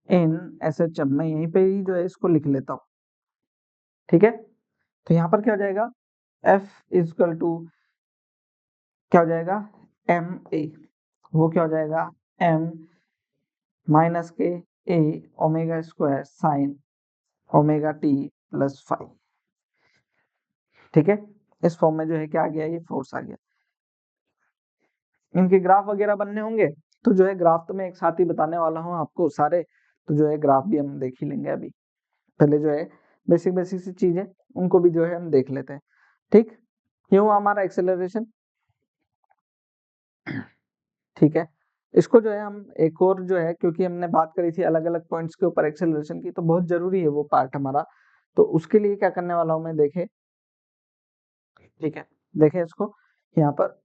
इन SHM, मैं यहीं पे ही जो है इसको लिख लेता हूँ, ठीक है। तो यहाँ पर क्या हो जाएगा, F इक्वल टू क्या हो जाएगा, MA, वो क्या हो जाएगा, M -k a ओमेगा² साइन ओमेगा t +5, ठीक है। इस फॉर्म में जो है क्या आ गया, ये फोर्स आ गया। इनके ग्राफ वगैरह बनने होंगे, तो जो है ग्राफ तो मैं एक साथ ही बताने वाला हूँ आपको सारे, तो जो है ग्राफ भी हम देख ही लेंगे अभी, पहले जो है बेसिक बेसिक सी चीज है उनको भी जो है हम देख लेते हैं, ठीक। ये हुआ हमारा एक्सेलरेशन, ठीक है। इसको जो है हम एक और जो है, क्योंकि हमने बात करी थी अलग अलग पॉइंट्स के ऊपर एक्सेलरेशन की, तो बहुत जरूरी है वो पार्ट हमारा, तो उसके लिए क्या करने वाला हूँ मैं, देखे, ठीक है, देखें इसको यहाँ पर,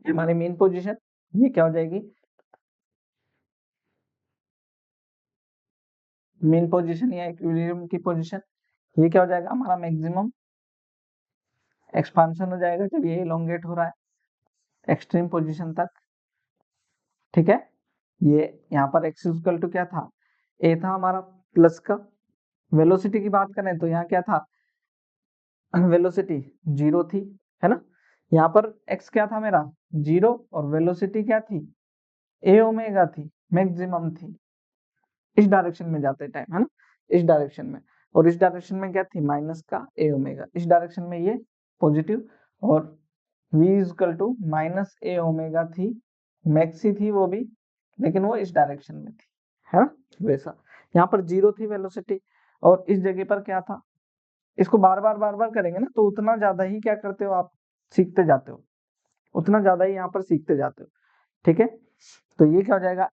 हमारी मेन पोजीशन ये क्या हो जाएगी, मेन पोजीशन या इक्विलिब्रियम की पोजीशन, ये क्या हो जाएगा, हमारा मैक्सिमम एक्सपांशन हो जाएगा जब ये इलोंगेट हो रहा है एक्सट्रीम पोजीशन तक, ठीक है। ये यहाँ पर एक्स इक्वल टू क्या था, ए था हमारा प्लस का, वेलोसिटी की बात करें तो यहाँ क्या था, वेलोसिटी 0 थी, है ना, यहाँ पर एक्स क्या था मेरा 0, और वेलोसिटी क्या थी, ए ओमेगा थी, मैक्सिमम थी, इस डायरेक्शन में जाते टाइम, है ना, इस डायरेक्शन में, और इस डायरेक्शन में क्या थी, माइनस का ए ओमेगा, इस डायरेक्शन में ये पॉजिटिव, और v equal to -a omega थी, मैक्सी थी वो भी, लेकिन वो इस डायरेक्शन में थी, है ना, वैसा यहाँ पर 0 थी वेलोसिटी, और इस जगह पर क्या था, इसको बार बार करेंगे ना, तो उतना ज्यादा ही क्या करते हो आप, सीखते जाते हो, उतना ज्यादा ही यहाँ पर सीखते जाते हो, ठीक है। तो ये क्या हो जाएगा,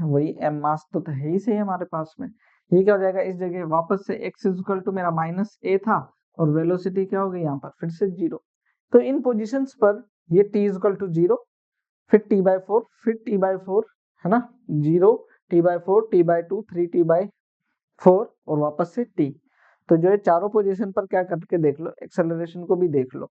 वही एम मास तो है ही सही हमारे पास में, ये क्या हो जाएगा, इस जगह वापस से x इक्वल टू मेरा -a था, और वेलोसिटी क्या हो गई यहाँ पर फिर से 0, तो इन पोजीशंस पर ये t इक्वल टू 0, फिर t/4, फिर t/4, है ना, 0, t/4, t/2, 3 t/4, और वापस से t, तो जो है चारों पोजीशन पर क्या करके देख लो, एक्सेलरेशन को भी देख लो,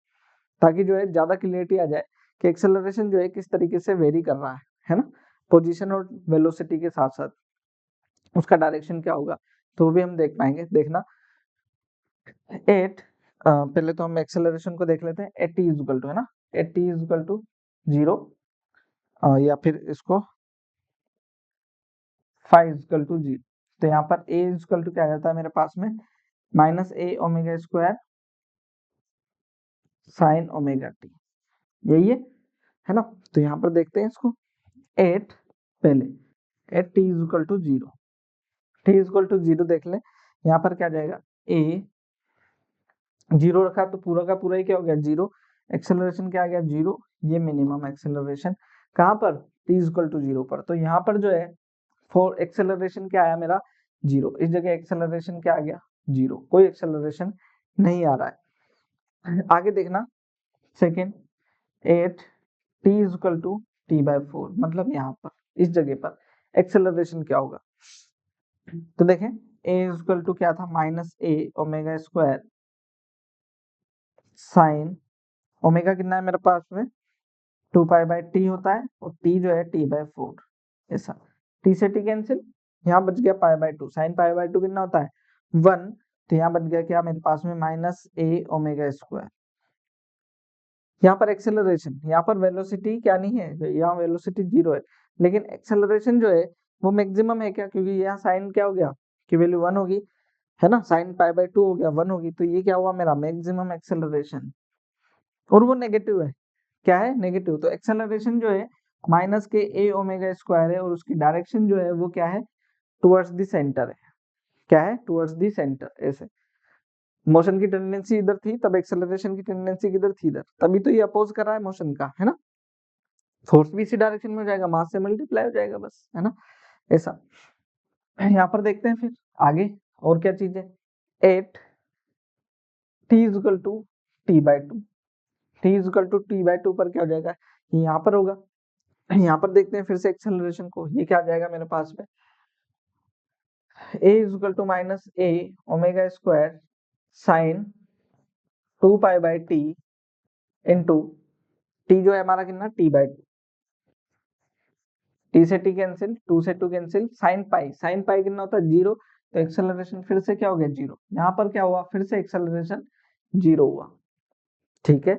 ताकि जो है ज्यादा क्लियरिटी आ जाए कि एक्सेलरेशन जो है किस तरीके से वेरी कर रहा है ना, पोजीशन और वेलोसिटी के साथ साथ उसका डायरेक्शन क्या होगा, तो वो भी हम देख पाएंगे, देखना। पहले तो हम एक्सेलरेशन को देख लेते हैं, एट टी इक्वल टू, है ना, एट टी इक्वल टू 0, या फिर इसको 5 इक्वल टू 0, तो यहाँ पर a इक्वल टू क्या आ जाता है मेरे पास में, -a ओमेगा² साइन ओमेगा टी, यही है ना, तो यहाँ पर देखते हैं इसको, एट पहले at t equal to 0, t equal to 0 देख ले, यहाँ पर क्या जाएगा, a 0 रखा तो पूरा का पूरा ही क्या हो गया 0, एक्सेलरेशन क्या आ गया 0, ये मिनिमम एक्सेलरेशन कहाँ पर, t इक्वल टू 0 पर, तो यहाँ पर जो है फॉर एक्सेलरेशन क्या आया मेरा 0, इस जगह एक्सेलरेशन क्या आ गया 0, कोई एक्सेलरेशन नहीं आ रहा है। आगे देखना second, at t is equal to t by 4, मतलब यहाँ पर इस जगह पर एक्सेलरेशन क्या होगा, तो देखें ए इज इक्वल टू क्या था, minus a omega square sine, omega कितना है मेरे पास में 2 पाई बाई टी होता है, और टी जो है टी बाई 4, ऐसा टी से टी कैंसिल, यहाँ बच गया पाई बाई 2, साइन पाई बाई 2 कितना होता है 1, तो यहाँ बच गया क्या मेरे पास में माइनस ए ओमेगा स्क्वायर। यहाँ पर एक्सेलरेशन, यहाँ पर वेलोसिटी क्या नहीं है, यहाँ वेलोसिटी 0 है, लेकिन एक्सेलरेशन जो है वो मैक्सिमम है क्या, क्योंकि यहाँ साइन क्या हो गया कि वैल्यू 1 होगी, है ना, साइन पाई बाई 2 हो गया 1 होगी, तो ये क्या हुआ मेरा मैक्सिमम एक्सेलरेशन, और वो नेगेटिव है, क्या है नेगेटिव, तो एक्सेलरेशन जो है माइनस के ए ओमेगा स्क्वायर है, और उसकी डायरेक्शन जो है वो क्या है टुवर्ड्स द सेंटर है, क्या है टुवर्ड्स द सेंटर, ऐसे मोशन की टेंडेंसी इधर थी तब एक्सेलरेशन की टेंडेंसी किधर थी इधर, तभी तो ये अपोज कर रहा है मोशन का, है ना, फोर्स भी इसी डायरेक्शन में हो जाएगा, मास से मल्टीप्लाई हो जाएगा बस, है ना, ऐसा। यहाँ पर देखते हैं फिर आगे और क्या चीज है, at t is equal to t by 2, t is equal to t by 2 पर क्या हो जाएगा, ये यहाँ पर होगा, यहाँ पर देखते हैं फिर से एक्सेलरेशन को, ये क्या आ जाएगा मेरे पास में a is equal to minus a omega square sine 2 pi by t into t जो है हमारा कितना टी बाई 2, टी से टी कैंसिल, 2 से 2 कैंसिल, साइन पाई कितना होता है 0, तो एक्सेलरेशन फिर से क्या हो गया 0, यहाँ पर क्या हुआ फिर से एक्सेलरेशन 0 हुआ, ठीक है,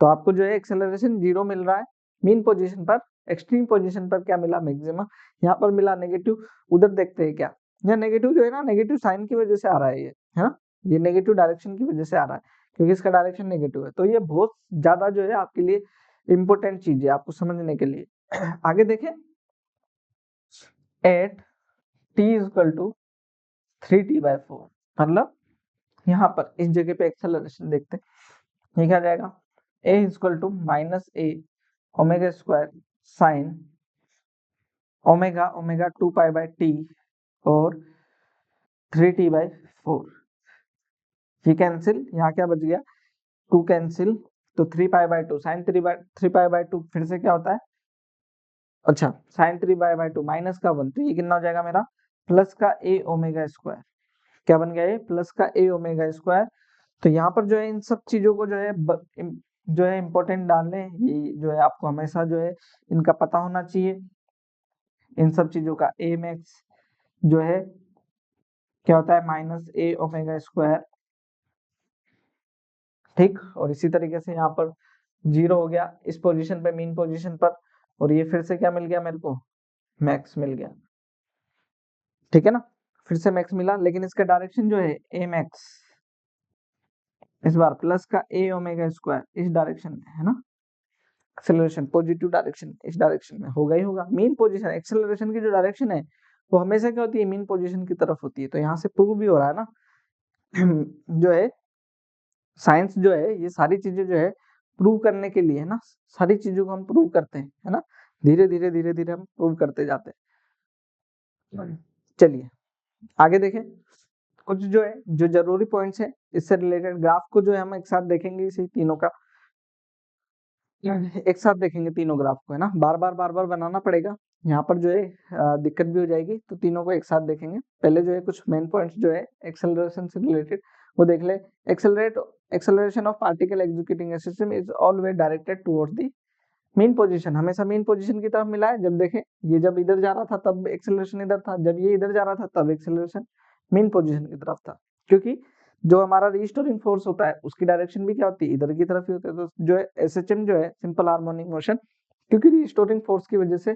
तो आपको जो है एक्सेलरेशन 0 मिल रहा है मीन पोजीशन पर, एक्सट्रीम पोजीशन पर क्या मिला मैक्सिमम, यहाँ पर मिला नेगेटिव, उधर देखते हैं क्या, यहाँ नेगेटिव जो है ना नेगेटिव साइन की वजह से आ रहा है ये, है ना, ये नेगेटिव डायरेक्शन की वजह से आ रहा है, क्योंकि इसका डायरेक्शन नेगेटिव है, तो ये बहुत ज्यादा जो है आपके लिए इंपॉर्टेंट चीज है आपको समझने के लिए। आगे देखें, at t is equal to 3t/4, मतलब यहाँ पर इस जगह पे एक्सेलरेशन देखते हैं, ये क्या जाएगा a is equal to minus a omega square sine omega omega 2 pi by t और 3t/4, ये कैंसिल, यहाँ क्या बच गया 2 कैंसिल, तो 3 pi by 2 sine 3 pi by 2 फिर से क्या होता है, अच्छा साइन 3 पाई बाई 2 माइनस का 1, तो ये कितना हो जाएगा मेरा प्लस का ए ओमेगा स्क्वायर, क्या बन गया ये प्लस का ए ओमेगा स्क्वायर। तो यहाँ पर जो है इन सब चीजों को जो है इम्पोर्टेंट डालने, ये जो है आपको हमेशा जो है इनका पता होना चाहिए, इन सब चीजों का ए मैक्स जो है क्या होता है माइनस ए ओमेगा स्क्वायर, ठीक, और इसी तरीके से यहाँ पर 0 हो गया इस पोजीशन पे मीन पोजीशन पर, और ये फिर से क्या मिल गया मेरे को मैक्स मिल गया, ठीक है ना, फिर से मैक्स मिला, लेकिन इसका डायरेक्शन जो है ए मैक्स इस बार प्लस का ए ओमेगा स्क्वायर इस डायरेक्शन में, है ना, एक्सेलरेशन पॉजिटिव डायरेक्शन इस डायरेक्शन में होगा ही होगा, मीन पोजीशन एक्सेलरेशन की जो डायरेक्शन है वो हमेशा क्या होती है मीन पोजीशन की तरफ होती है, तो यहाँ से प्रूव भी हो रहा है ना जो है साइंस जो है ये सारी चीजें जो है प्रूव करने के लिए है ना, सारी चीजों को हम प्रूव करते हैं, है ना, धीरे धीरे हम प्रूव करते जाते हैं। चलिए आगे देखें, कुछ जो है जो जरूरी पॉइंट्स है इससे रिलेटेड ग्राफ को जो है हम एक साथ देखेंगे, इसी तीनों का एक साथ देखेंगे तीनों ग्राफ को, है ना, बार बार बनाना पड़ेगा, यहाँ पर जो है दिक्कत भी हो जाएगी, तो तीनों को एक साथ देखेंगे। पहले जो है कुछ मेन पॉइंट्स जो है एक्सेलरेशन से रिलेटेड वो देख ले, acceleration of particle executing system is always directed towards the mean position, हमेशा मीन पोजीशन की तरफ मिला है, जब देखें ये जब इधर जा रहा था तब एक्सेलरेशन इधर था, जब ये इधर जा रहा था तब एक्सेलरेशन मीन पोजीशन की तरफ था, क्योंकि जो हमारा रिस्टोरिंग फोर्स होता है उसकी डायरेक्शन भी क्या होती है इधर की तरफ ही होती है, तो जो है एसएचएम जो है सिंपल हार्मोनिक मोशन क्योंकि रिस्टोरिंग फोर्स की वजह से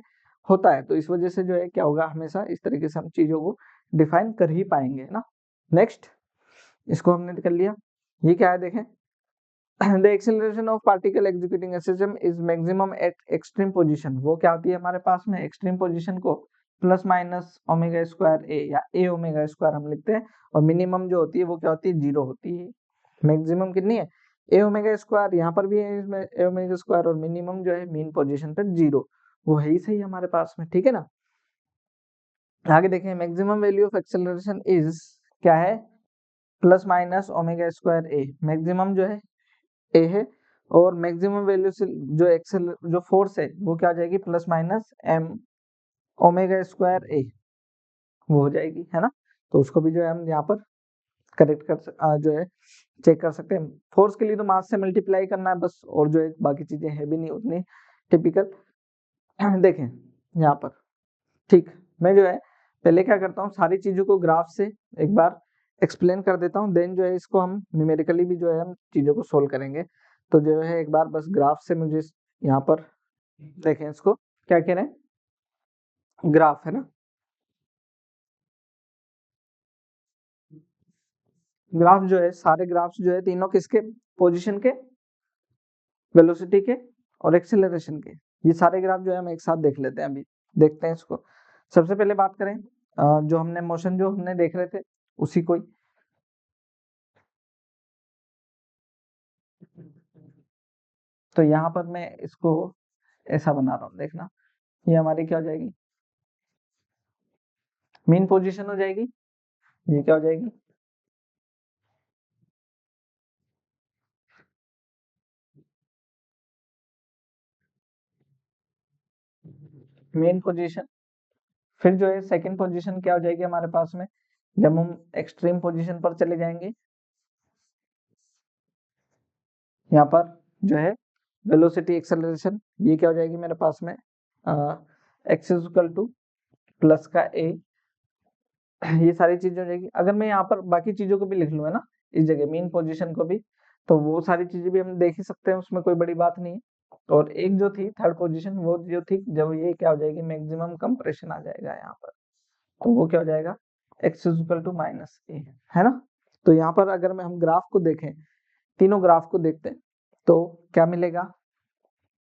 होता है, तो इस वजह से जो है क्या होगा हमेशा इस तरीके से हम चीजों को डिफाइन कर ही पाएंगे, है ना। नेक्स्ट इसको हमने कर लिया, ये क्या है देखें, the acceleration of particle executing a system is maximum at extreme position, वो क्या होती है हमारे पास में एक्सट्रीम पोजीशन को प्लस माइनस ओमेगा स्क्वायर ए या ए ओमेगा स्क्वायर हम लिखते हैं, और मिनिमम जो होती है वो क्या होती है 0 होती है, मैक्सिमम कितनी है ए ओमेगा स्क्वायर, यहाँ पर भी है इसमें ए ओमेगा स्क्वायर, और मिनिमम जो है मीन पोजीशन पर 0, वो है ही सही हमारे पास में, ठीक है ना। आगे देखें, maximum value of acceleration is क्या है प्लस माइनस ओमेगा स्क्वायर ए, मैक्सिमम जो है ए है और मैक्सिमम वैल्यू से जो एक्सेल जो फोर्स है वो क्या हो जाएगी, plus minus M omega square a, वो हो जाएगी, है ना। तो उसको भी जो है हम यहाँ पर करेक्ट जो है चेक कर सकते हैं। फोर्स के लिए तो मास से मल्टीप्लाई करना है बस, और जो है बाकी चीजें है भी नहीं उतनी टिपिकल। देखें यहाँ पर, ठीक, मैं जो है पहले क्या करता हूँ, सारी चीजों को ग्राफ से एक बार एक्सप्लेन कर देता हूँ, देन जो है इसको हम न्यूमेरिकली भी जो है हम चीजों को सोल्व करेंगे। तो जो है एक बार बस ग्राफ से मुझे यहाँ पर देखें, इसको क्या कह रहे हैं, ग्राफ है ना। ग्राफ जो है, सारे ग्राफ्स जो है तीनों किसके, पोजीशन के, वेलोसिटी के और एक्सेलरेशन के, ये सारे ग्राफ जो है हम एक साथ देख लेते हैं। अभी देखते हैं इसको। सबसे पहले बात करें जो हमने मोशन जो हमने देख रहे थे उसी को ही। तो यहाँ पर मैं इसको ऐसा बना रहा हूँ, देखना, ये हमारी क्या हो जाएगी, मेन पोजीशन हो जाएगी। ये क्या हो जाएगी, मेन पोजीशन। फिर जो है सेकंड पोजीशन क्या हो जाएगी हमारे पास में, जब हम एक्सट्रीम पोजीशन पर चले जाएंगे, यहाँ पर जो है वेलोसिटी एक्सेलरेशन, ये क्या हो जाएगी मेरे पास में, x is equal two plus का ए, ये सारी चीजें हो जाएगी। अगर मैं यहाँ पर बाकी चीजों को भी लिख लूँ है ना, इस जगह मेन पोजीशन को भी, तो वो सारी चीजें भी हम देख ही सकते हैं, उसमें कोई बड़ी बात नहीं है। और एक जो थी थर्ड पोजीशन, वो जो थी जब ये क्या हो जाएगी, मैक्सिमम कंप्रेशन आ जाएगा यहाँ पर, तो वो क्या हो जाएगा, x is equal to minus a, है ना। तो यहाँ पर अगर मैं हम ग्राफ को देखें, तीनों ग्राफ को देखते हैं, तो क्या मिलेगा,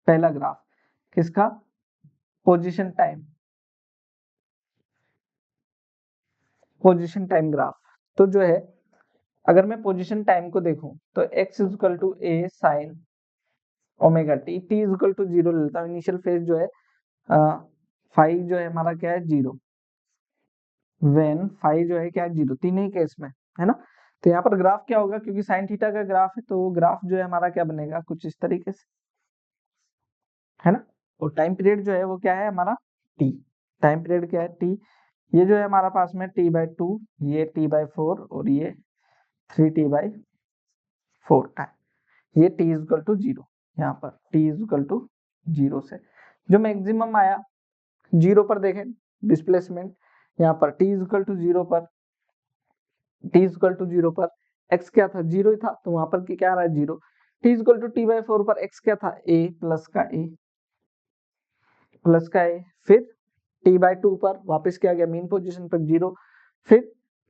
पहला ग्राफ किसका, position time, position time graph. तो जो है अगर मैं पोजीशन टाइम को देखूं, तो x is equal to a sine omega t, t is equal to zero लेता हूँ, इनिशियल फेज जो है फाइव जो है हमारा क्या है, जीरो, वेन फाइव जो है क्या है, जीरो, तीन ही केस में, है ना। तो यहाँ पर ग्राफ क्या होगा, क्योंकि साइन थीटा का ग्राफ है, तो ग्राफ जो है हमारा क्या बनेगा, कुछ इस तरीके से, है ना। और टाइम पीरियड जो है वो क्या है हमारा, टी, टाइम पीरियड क्या है, टी, ये जो है हमारा पास में टी बाई टू, ये टी बाई फोर, और ये three t by four time, ये t is equal to zero, यहाँ पर t is equal to zero से जो मैक्सिमम आया, जीरो पर देखें डिस्प्लेसमेंट, यहाँ पर t is equal to zero पर, t is equal to zero पर एक्स क्या था, जीरो ही था, तो वहां पर क्या आ रहा है, zero. T is equal to t by four पर एक्स क्या था, ए प्लस का ए, प्लस का ए, फिर टी बाई टू पर वापस क्या गया, मेन पोजीशन पर जीरो, फिर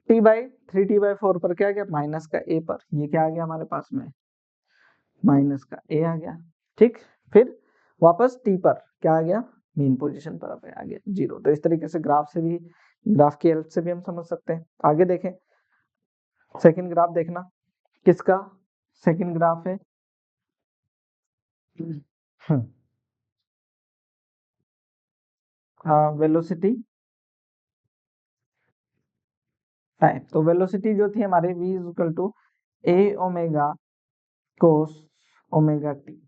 T by three t by four पर क्या गया, माइनस का ए पर, ये क्या आ गया हमारे पास में, माइनस का ए आ गया, ठीक। फिर वापस टी पर क्या आ गया, मेन पोजीशन पर आ गया जीरो। तो इस तरीके से ग्राफ से भी, ग्राफ की हेल्प से भी हम समझ सकते हैं। आगे देखें, सेकंड ग्राफ देखना, किसका सेकंड ग्राफ है, वेलोसिटी टाइम। तो वेलोसिटी जो थी हमारे v is equal to a omega cos omega t,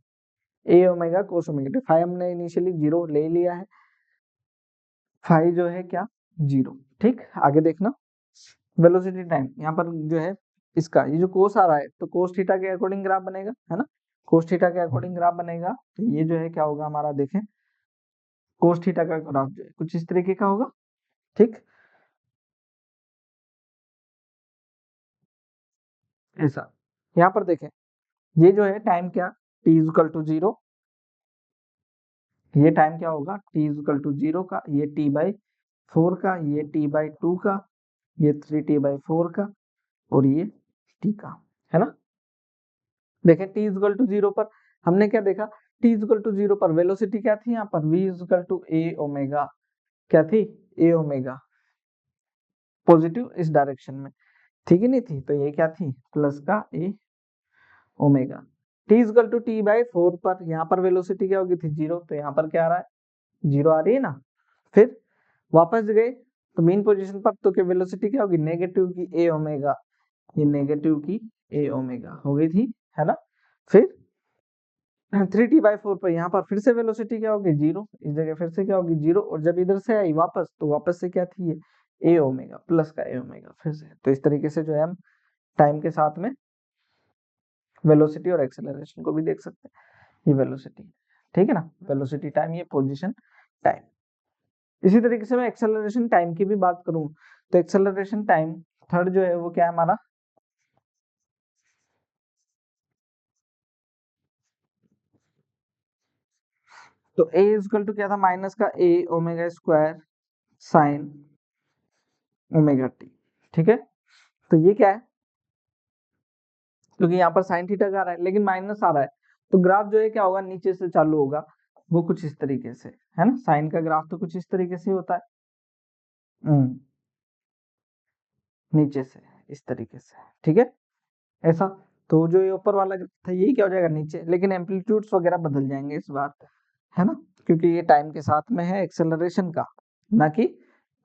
a omega cos omega t, five हमने इनिशियली जीरो ले लिया है, फाइव जो है क्या, जीरो, ठीक। आगे देखना, वेलोसिटी टाइम, यहाँ पर जो है इसका ये जो कोस आ रहा है, तो कोस थीटा के अकॉर्डिंग ग्राफ बनेगा, है ना, कोस थीटा के अकॉर्डिंग ग्राफ बनेगा। तो ये जो है क्या होगा हमारा, देखें कोस थीटा का ग्राफ जो है कुछ इस तरीके का होगा, ठीक, ऐसा। यहाँ पर देखें, ये जो है टाइम क्या, t is equal to zero, ये टाइम क्या होगा, t is equal to zero का, ये टी बाई फोर का, ये टी बाई टू का, ये थ्री टी बाई फोर का, और ये टी का, है ना। देखें t is equal to zero पर हमने क्या देखा, t is equal to zero पर वेलोसिटी क्या थी, यहाँ पर v is equal to a omega, क्या थी, ए ओमेगा, पॉजिटिव इस डायरेक्शन में, ठीक है नहीं थी, तो ये क्या थी, प्लस का a omega. T is equal to t by four पर, यहाँ पर वेलोसिटी क्या होगी थी, जीरो, तो यहाँ पर क्या आ रहा है, जीरो आ रही है ना। फिर वापस गए तो मेन पोजीशन पर, तो क्या वेलोसिटी क्या होगी, नेगेटिव की ए ओमेगा, ये नेगेटिव की ए ओमेगा हो गई थी, है ना। फिर 3t/4 पर यहाँ पर फिर से वेलोसिटी क्या होगी 0, इस जगह फिर से क्या होगी 0, और जब इधर से आई वापस तो वापस से क्या थी ये ए ओमेगा प्लस का ए ओमेगा फिर से। तो इस तरीके से जो है हम टाइम के साथ में वेलोसिटी और एक्सेलरेशन को भी देख सकते हैं। ये वेलोसिटी, ठीक है ना, वेलोसिटी टाइम, ये पोजीशन टाइम। इसी तरीके से मैं एक्सेलरेशन टाइम की भी बात करूं तो एक्सेलरेशन टाइम थर्ड जो है वो क्या है हमारा, तो a इक्वल टू क्या था माइनस का a omega square sine omega T, ठीक है। तो ये क्या है, क्योंकि यहाँ पर साइन थीटा का आ रहा है लेकिन माइनस आ रहा है, तो ग्राफ जो है क्या होगा नीचे से चालू होगा, वो कुछ इस तरीके से है ना, साइन का ग्राफ तो कुछ इस तरीके से होता है, नीचे से इस तरीके से, ठीक है ऐसा। तो जो ये ऊपर वाला ग्राफ था ये क्या हो जाएगा नीचे, लेकिन एम्पलीट्यूड्स वगैरह बदल जाएंगे इस बार, है ना, क्योंकि ये टाइम के साथ में है एक्सेलरेशन का, ना कि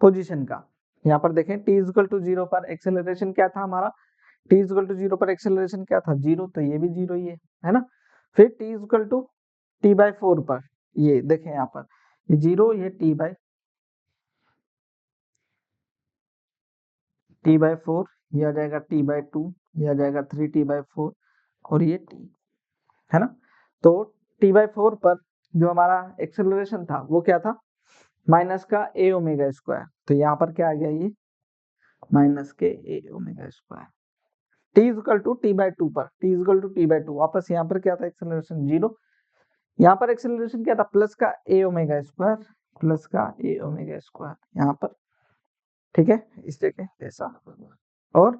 पोजीशन का। यहाँ पर देखें t इक्वल टू 0 पर एक्सेलरेशन क्या था हमारा, t इक्वल टू 0 पर एक्सेलरेशन क्या था 0, तो ये भी 0 ही है ना। फिर t इक्वल टू t/4 पर, ये देखें यहाँ पर ये 0, ये t/4, ये आ जाएगा t/2, ये आ जाएगा 3t/4 और ये t, है ना। तो t/4 पर जो हमारा एक्सेलरेशन था वो क्या था माइनस का a ओमेगा स्क्वायर, तो यहाँ पर क्या आ गया ये माइनस के a omega square. t equal to t/2 पर, t इक्वल टू t/2 वापस यहाँ पर क्या था एक्सेलरेशन 0, यहाँ पर एक्सेलरेशन क्या था प्लस का a ओमेगा स्क्वायर, प्लस का a ओमेगा स्क्वायर यहाँ पर, ठीक है इस जगह ऐसा, और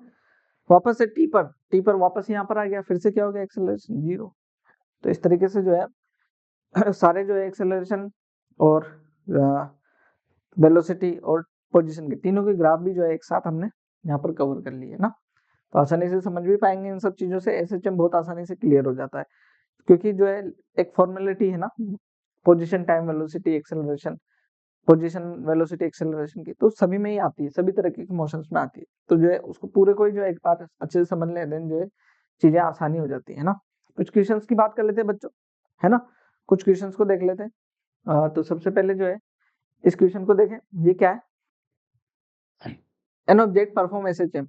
वापस से t पर वापस यहाँ पर आ गया, फिर से क्या हो गया एक्सेलरेशन 0। तो इस तरीके से जो है सारे जो है एक्सेलरेशन और वेलोसिटी और पोजीशन के तीनों के ग्राफ भी जो है एक साथ हमने यहाँ पर कवर कर लिए ना, तो आसानी से समझ भी पाएंगे इन सब चीजों से, एसएचएम बहुत आसानी से क्लियर हो जाता है, क्योंकि जो है एक फॉर्मेलिटी है ना, position time velocity acceleration, position velocity acceleration की, तो सभी में ही आती है, सभी तरह के मोशंस में आती है, तो जो है उसको पूरे को जो है एक बार अच्छे से समझ ले देन जो है चीजें आसानी हो जाती है ना। कुछ क्वेश्चंस की बात कर लेते हैं बच्चों, है ना, कुछ क्वेश्चंस को देख लेते हैं। तो सबसे पहले जो है इस क्वेश्चन को देखें, ये क्या है, an object perform SHM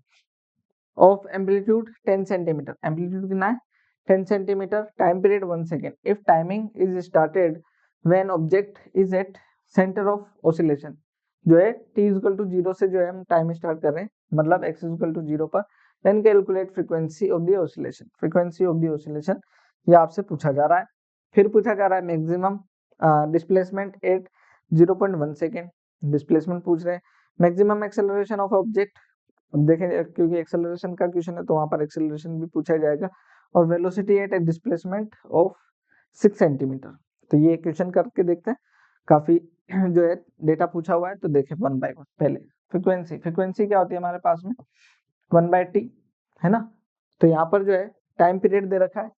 of amplitude 10 centimeter, amplitude कितना है 10 centimeter, time period 1 second, if timing is started when object is at center of oscillation, जो है t इक्वल टू 0 से जो है हम टाइम स्टार्ट कर रहे हैं, मतलब x इक्वल टू 0 पर, then calculate frequency of the oscillation, frequency of the oscillation ये आपसे पूछा जा रहा है। फिर पूछा जा रहा है maximum displacement eight 0.1 second, displacement पूछ रहे हैं, मैक्सिमम एक्सेलरेशन ऑफ ऑब्जेक्ट, अब देखें क्योंकि एक्सेलरेशन का क्वेश्चन है तो वहां पर एक्सेलरेशन भी पूछा जाएगा, और velocity at A displacement of 6 centimetre. तो ये क्वेश्चन करके देखते हैं, काफी जो है डेटा पूछा हुआ है, तो देखें वन बाय वन। पहले फ्रीक्वेंसी, फ्रीक्वेंसी क्या होती है हमारे पास में 1/t, है ना, तो यहाँ पर जो है टाइम पीरियड दे रखा है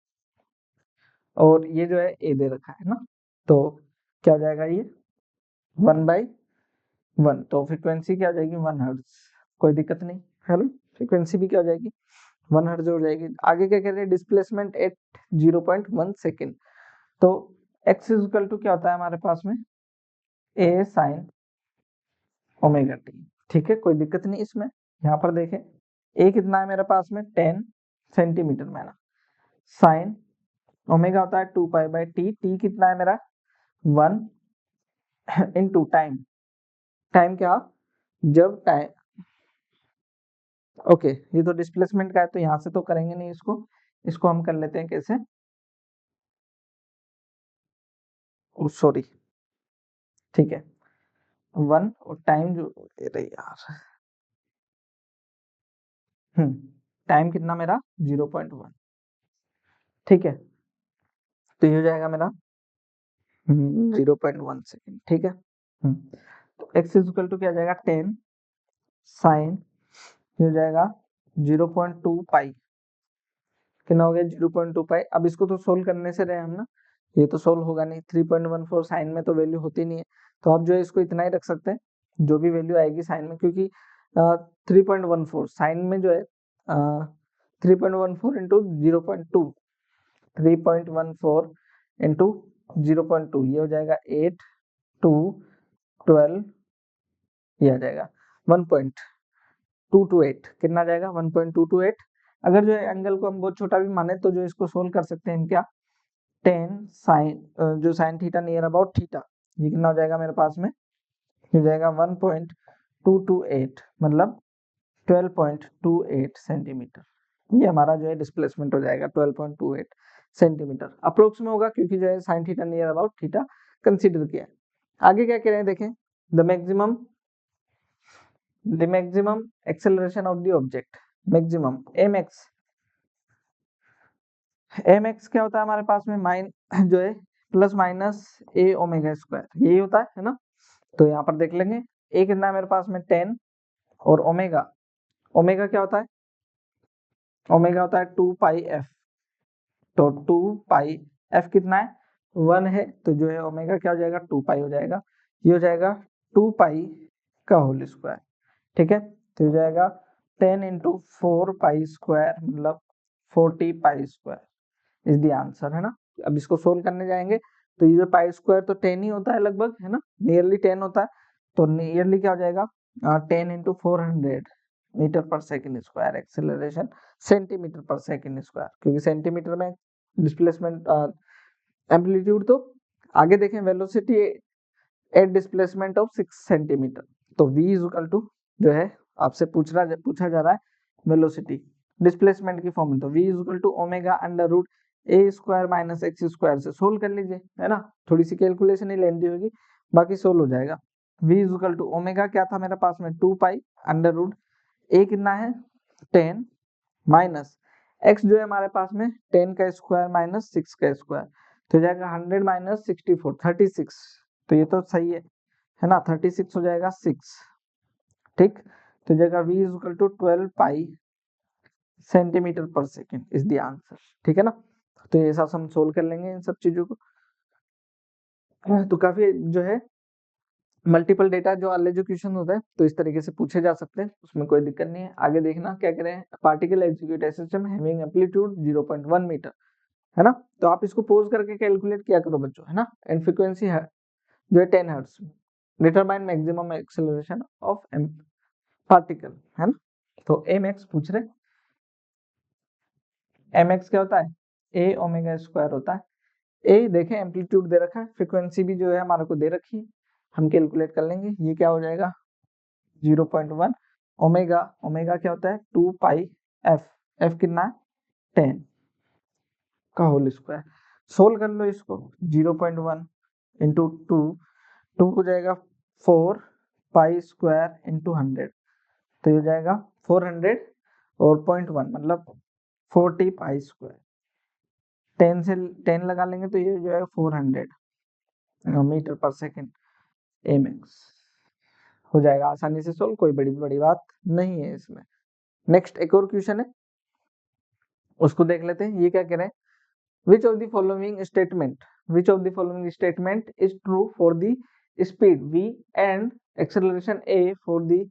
और ये जो है ए दे रखा है ना, तो क्या हो जाएगा ये 1/1, तो फ्रीक्वेंसी क्या हो जाएगी 1 हर्ट्ज, कोई दिक्कत नहीं, है ना, फ्रीक्वेंसी भी क्या हो जाएगी 1 हर्ट्ज हो जाएगी। आगे क्या कह रहे हैं डिस्प्लेसमेंट एट 0.1 सेकेंड, तो x इक्वल टू क्या होता है हमारे पास में a साइन ओमेगा टी, ठीक है कोई दिक्कत नहीं इसमें। यहाँ पर देखें a कितना है मेरे पास में 10 सेंटीमीटर में ना, साइन ओमेगा होता है 2 पाई/t, t कितना है मेरा 1 इनटू टाइम, टाइम क्या जब टाइम, ओके ये तो डिस्प्लेसमेंट का है तो यहाँ से तो करेंगे नहीं इसको, इसको हम कर लेते हैं कैसे, सॉरी ठीक है 1 और टाइम जो, अरे यार टाइम कितना मेरा 0.1, ठीक है, तो ये हो जाएगा मेरा 0.1 सेकेंड, ठीक है। तो x इक्वल टू क्या जाएगा 10 साइन, ये हो जाएगा 0.2 पाई, कितना हो गया 0.2 पाई। अब इसको तो सोल्व करने से रहे हम ना, ये तो सोल्व होगा नहीं, 3.14 साइन में तो वैल्यू होती नहीं है, तो आप जो है इसको इतना ही रख सकते हैं, जो भी वैल्यू आएगी साइन में, क्योंकि 3.14 साइन में जो है 3.14 इंटू 0.2, 3.14 इंटू 0.2, ये हो जाएगा 8 2 12, ये आ जाएगा 1.228, कितना आ जाएगा 1.228। अगर जो है एंगल को हम बहुत छोटा भी माने तो जो इसको सोल्व कर सकते हैं हम क्या, 10 साइन जो sine theta near about theta, ये कितना हो जाएगा मेरे पास में, हो जाएगा 1.228 मतलब 12.28 सेंटीमीटर। ये हमारा जो है डिस्प्लेसमेंट हो जाएगा 12.28 सेंटीमीटर अप्रोक्स में होगा, क्योंकि जो है sine theta near about theta consider किया है। आगे क्या कह रहे हैं देखें, the maximum acceleration of the object, maximum mx क्या होता है हमारे पास में, जो है plus minus a omega square, यही होता है ना। तो यहाँ पर देख लेंगे a कितना है मेरे पास में 10, और ओमेगा क्या होता है, ओमेगा होता है 2 पाई f, तो 2 पाई f कितना है 1 है, तो जो है ओमेगा क्या हो जाएगा 2 पाई हो जाएगा, ये हो जाएगा 2 पाई का होल स्क्वायर, ठीक है। तो हो जाएगा 10 इंटू 4 पाई स्क्वायर मतलब 40 pi square is the answer, है ना। अब इसको सोल्व करने जाएंगे तो ये जो पाई स्क्वायर तो 10 ही होता है लगभग, है ना, नियरली 10 होता है, तो नियरली क्या हो जाएगा 10 इंटू 400 मीटर पर second square, acceleration centimetre per second square, क्योंकि सेंटीमीटर में डिस्प्लेसमेंट एम्पलीट्यूड। तो आगे देखें velocity at displacement of 6 centimetre, तो v इज इक्वल टू जो है आपसे पूछा जा रहा है वेलोसिटी डिस्प्लेसमेंट की फॉर्म में, तो v is equal to omega under root a square minus x square से सोल्व कर लीजिए, है ना। थोड़ी सी कैलकुलेशन ही लेंदी होगी, बाकी सोल्व हो जाएगा। v is equal to omega क्या था मेरे पास में 2 पाई अंडर रूट a कितना है 10 माइनस x जो है हमारे पास में 10 का स्क्वायर माइनस 6 का स्क्वायर, तो जाएगा 100 माइनस 64 36, तो ये तो सही है ना, 36 हो जाएगा 6, ठीक। तो जाएगा v is equal to 12 pi centimeter per second is the answer, ठीक है ना। तो ये सब हम सोल्व कर लेंगे इन सब चीजों को। तो काफी जो है मल्टीपल डेटा जो अलग जो क्वेश्चन होता है तो इस तरीके से पूछे जा सकते हैं, उसमें कोई दिक्कत नहीं है। आगे देखना क्या कह रहे हैं, पार्टिकल एग्जीक्यूट ए सिस्टम हैविंग एम्पलीट्यूड 0.1 मीटर, है ना। तो आप इसको पोज करके कैलकुलेट किया करो बच्चों, है ना। एंड फ्रीक्वेंसी है जो है 10 hertz, determine maximum acceleration of particle, है ना। तो mx पूछ रहे, mx क्या होता है a ओमेगा स्क्वायर होता है, a देखें एम्पलीट्यूड दे रखा है, फ्रीक्वेंसी भी जो है हमारे को दे रखी है, हम कैलकुलेट कर लेंगे, ये क्या हो जाएगा 0.1 ओमेगा, ओमेगा क्या होता है 2 पाई f, f कितना है 10 का होल स्क्वायर, सोल्व कर लो इसको 0.1 इंटू 2, 2 हो जाएगा 4 पाई स्क्वायर इंटू 100, तो ये हो जाएगा 400 और 0.1 मतलब 40 पाई स्क्वायर, 10 से 10 लगा लेंगे तो ये जो है 400 मीटर पर सेकेंड mx हो जाएगा, आसानी से सोल्व, कोई बड़ी बात नहीं है इसमें। नेक्स्ट एक और क्वेश्चन है, उसको देख लेते हैं। ये क्या कह रहे हैं, which of the following statement is true for the speed v and acceleration a for the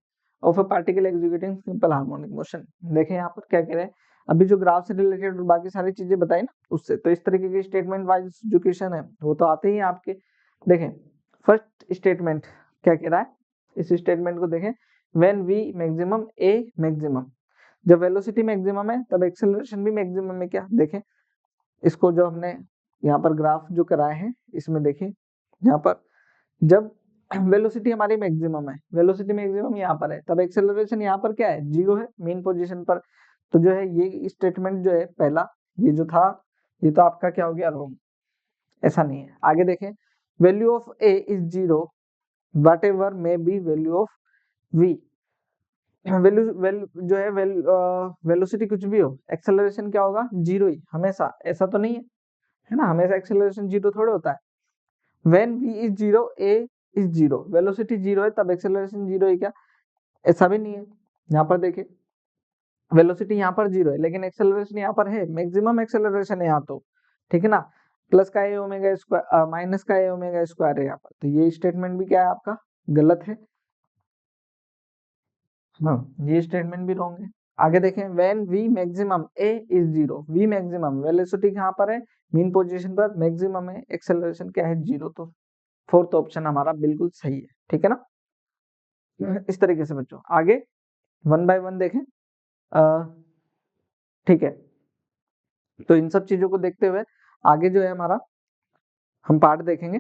of a particle executing simple harmonic motion। देखें यहाँ पर क्या कह रहे हैं, अभी जो ग्राफ से रिलेटेड बाकी सारी चीजें बताई ना उससे, तो इस तरीके के स्टेटमेंट वाइज जो क्वेश्चन है वो तो आते ही आपके। देखें फर्स्ट स्टेटमेंट क्या कह रहा है, इस स्टेटमेंट को देखें, when v maximum a maximum, जब वेलोसिटी मैक्सिमम है तब एक्सेलरेशन भी मैक्सिमम है, क्या देखें इसको जो हमने यहाँ पर ग्राफ जो कराए हैं इसमें देखिए, यहाँ पर जब वेलोसिटी हमारी मैक्सिमम है, वेलोसिटी मैक्सिमम यहाँ पर है, तब एक्सेलरेशन यहाँ पर क्या है 0 है मेन पोजीशन पर, तो जो है ये स्टेटमेंट जो है पहला ये जो था ये तो आपका क्या हो गया रॉन्ग, ऐसा नहीं है। आगे देखें, value of a is 0 what ever may be value of v, value जो है वेलोसिटी कुछ भी हो, एक्सेलरेशन क्या होगा 0 ही हमेशा, ऐसा तो नहीं है ना, हमेशा एक्सेलरेशन 0 थोड़े होता है। When v is 0 a is 0, velocity 0 है तब एक्सेलरेशन 0 है क्या, ऐसा भी नहीं है। यहाँ पर देखिए वेलोसिटी यहाँ पर 0 है लेकिन एक्सेलरेशन यहाँ पर है, मैक्सिमम एक्सेलरेशन है यहाँ, तो ठीक है ना, प्लस का ए ओमेगा स्क्वायर माइनस का ए ओमेगा स्क्वायर है यहाँ पर, तो ये स्टेटमेंट भी क्या है आपका गलत है, हाँ ये स्टेटमेंट भी रॉन्ग है। आगे देखें, when v maximum a is 0, v maximum velocity कहाँ पर है, मीन पोजीशन पर, मैक्सिमम है, एक्सेलरेशन क्या है 0, तो फोर्थ ऑप्शन हमारा बिल्कुल सही है। ठीक है ना। इस तरीके से बच्चों आगे वन बाय वन देखें। ठीक है, तो इन सब चीजों को देखते हुए आगे जो है हमारा हम पार्ट देखेंगे।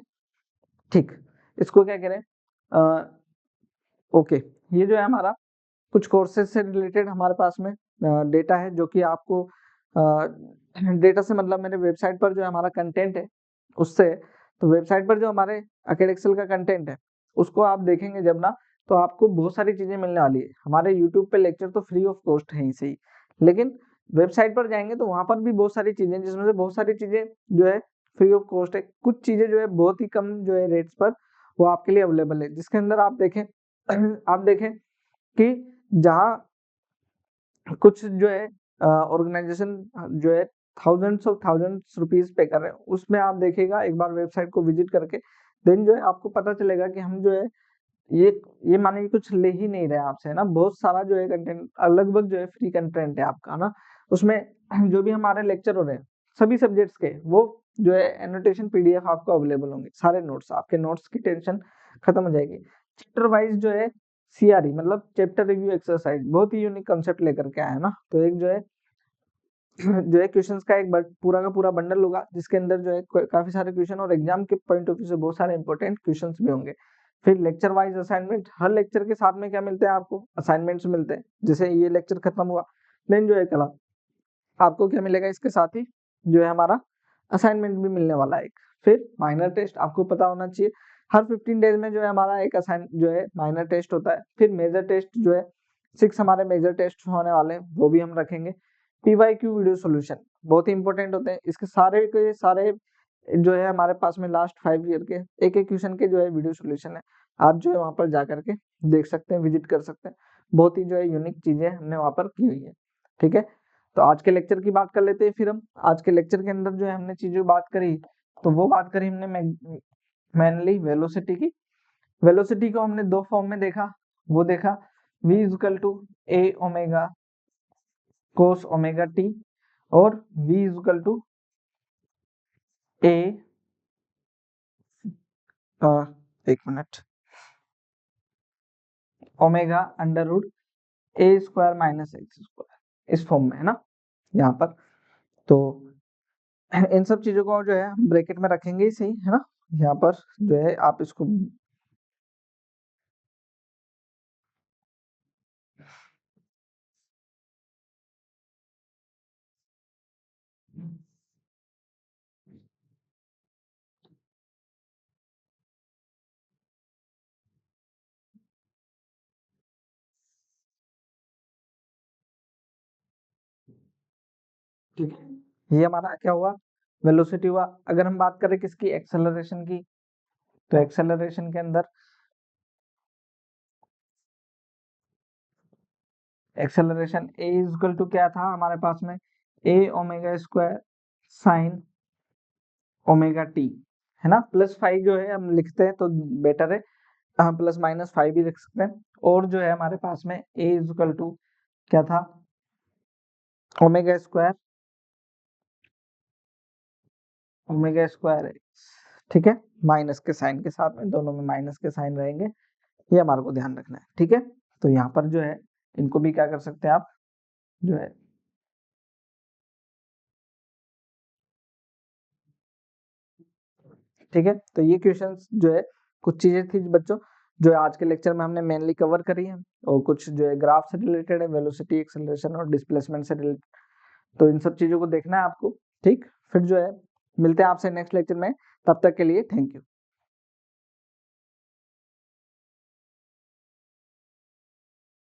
ठीक, इसको क्या करें, ओके, ये जो है हमारा कुछ कोर्सेज से रिलेटेड हमारे पास में डेटा है, जो कि आपको डेटा से मतलब मेरे वेबसाइट पर जो हमारा कंटेंट है उससे, तो वेबसाइट पर जो हमारे अकेडेक्सल का कंटेंट है उसको आप देखेंगे जब ना, तो आपको बहुत सारी चीजें मिलने वाली है। हमारे यूट्यूब पे लेक्चर तो फ्री ऑफ कॉस्ट है ही सही, लेकिन वेबसाइट पर जाएंगे तो वहां पर भी बहुत सारी चीजें, जिसमें से बहुत सारी चीजें जो है फ्री ऑफ कॉस्ट है, कुछ चीजें जो है बहुत ही कम जो है रेट्स पर वो आपके लिए अवेलेबल है, जिसके अंदर आप देखें आप देखें कि जहाँ कुछ जो है ऑर्गेनाइजेशन जो है थाउजेंड्स रुपीज पे कर रहे हैं, उसमें आप देखिएगा एक बार वेबसाइट को विजिट करके, देन जो है आपको पता चलेगा कि हम जो है ये ये मानिए कुछ ले ही नहीं रहे आपसे, है ना। बहुत सारा जो है कंटेंट लगभग जो है फ्री कंटेंट है आपका, है ना। उसमें जो भी हमारे लेक्चर हो रहे हैं सभी सब्जेक्ट्स के, वो जो है एनोटेशन पीडीएफ आपको अवेलेबल होंगे, सारे नोट्स, आपके नोट्स की टेंशन खत्म हो जाएगी। चैप्टर वाइज जो है सीआरई मतलब चैप्टर रिव्यू एक्सरसाइज बहुत ही यूनिक कंसेप्ट लेकर के आया है ना। तो एक जो है जो है क्वेश्चंस का एक पूरा का पूरा बंडल होगा, जिसके अंदर जो है काफी सारे क्वेश्चन और एग्जाम के पॉइंट ऑफ व्यू से बहुत सारे इंपॉर्टेंट क्वेश्चंस भी होंगे। फिर लेक्चर वाइज असाइनमेंट, हर लेक्चर के साथ में क्या मिलते हैं आपको, असाइनमेंट्स मिलते हैं। जैसे ये लेक्चर खत्म हुआ, देन जो है कल आपको क्या मिलेगा, इसके साथ ही जो है हमारा असाइनमेंट भी मिलने वाला है एक। फिर माइनर टेस्ट आपको पता होना चाहिए, हर 15 डेज में जो है हमारा एक असाइन जो है माइनर टेस्ट होता है। फिर मेजर टेस्ट जो है 6 हमारे मेजर टेस्ट होने वाले हैं, वो भी हम रखेंगे। पीवाईक्यू वीडियो सॉल्यूशन बहुत ही इंपॉर्टेंट होते हैं, इसके सारे के सारे जो है हमारे पास में लास्ट 5 ईयर के एक एक क्वेश्चन के जो है वीडियो सॉल्यूशन है, आप जो है वहां पर जा करके देख सकते हैं, विजिट कर सकते हैं। बहुत ही जो है यूनिक चीजें हमने वहां पर की हुई है। ठीक है, तो आज के लेक्चर की बात कर लेते हैं। फिर हम आज के लेक्चर के अंदर जो है हमने चीजें बात करी, तो वो बात करी हमने मेनली वेलोसिटी की। वेलोसिटी को हमने दो फॉर्म में देखा, वो देखा v equal to a omega cos omega t, और v इक्वल टू ए एक minute omega under root a square minus x square, इस फॉर्म में है ना यहाँ पर। तो इन सब चीजों को जो है हम ब्रैकेट में रखेंगे ही सही, है ना। यहाँ पर जो है आप इसको ठीक है, ये हमारा क्या हुआ, वेलोसिटी हुआ। अगर हम बात करें किसकी, एक्सेलरेशन की, तो एक्सेलरेशन के अंदर एक्सेलरेशन ए इक्वल टू क्या था हमारे पास में, a omega square sine omega t, है ना। +5 जो है हम लिखते हैं तो बेटर है, हम +-5 भी लिख सकते हैं। और जो है हमारे पास में ए इक्वल टू क्या था, ओमेगा स्क्वायर एक्स, ठीक है, माइनस के साइन के साथ में, दोनों में माइनस के साइन रहेंगे, ये हमारे को ध्यान रखना है। ठीक है, तो यहाँ पर जो है इनको भी क्या कर सकते हैं आप जो है, ठीक है। तो ये क्वेश्चंस जो है कुछ चीजें थी बच्चों जो आज के लेक्चर में हमने मेनली कवर करी है, और कुछ जो है ग्राफ से रिलेटेड है, वेलोसिटी, एक्सेलरेशन और डिस्प्लेसमेंट से रिलेटेड, तो इन सब चीजों को देखना है आपको। ठीक, फिर जो है मिलते हैं आपसे नेक्स्ट लेक्चर में, तब तक के लिए थैंक यू।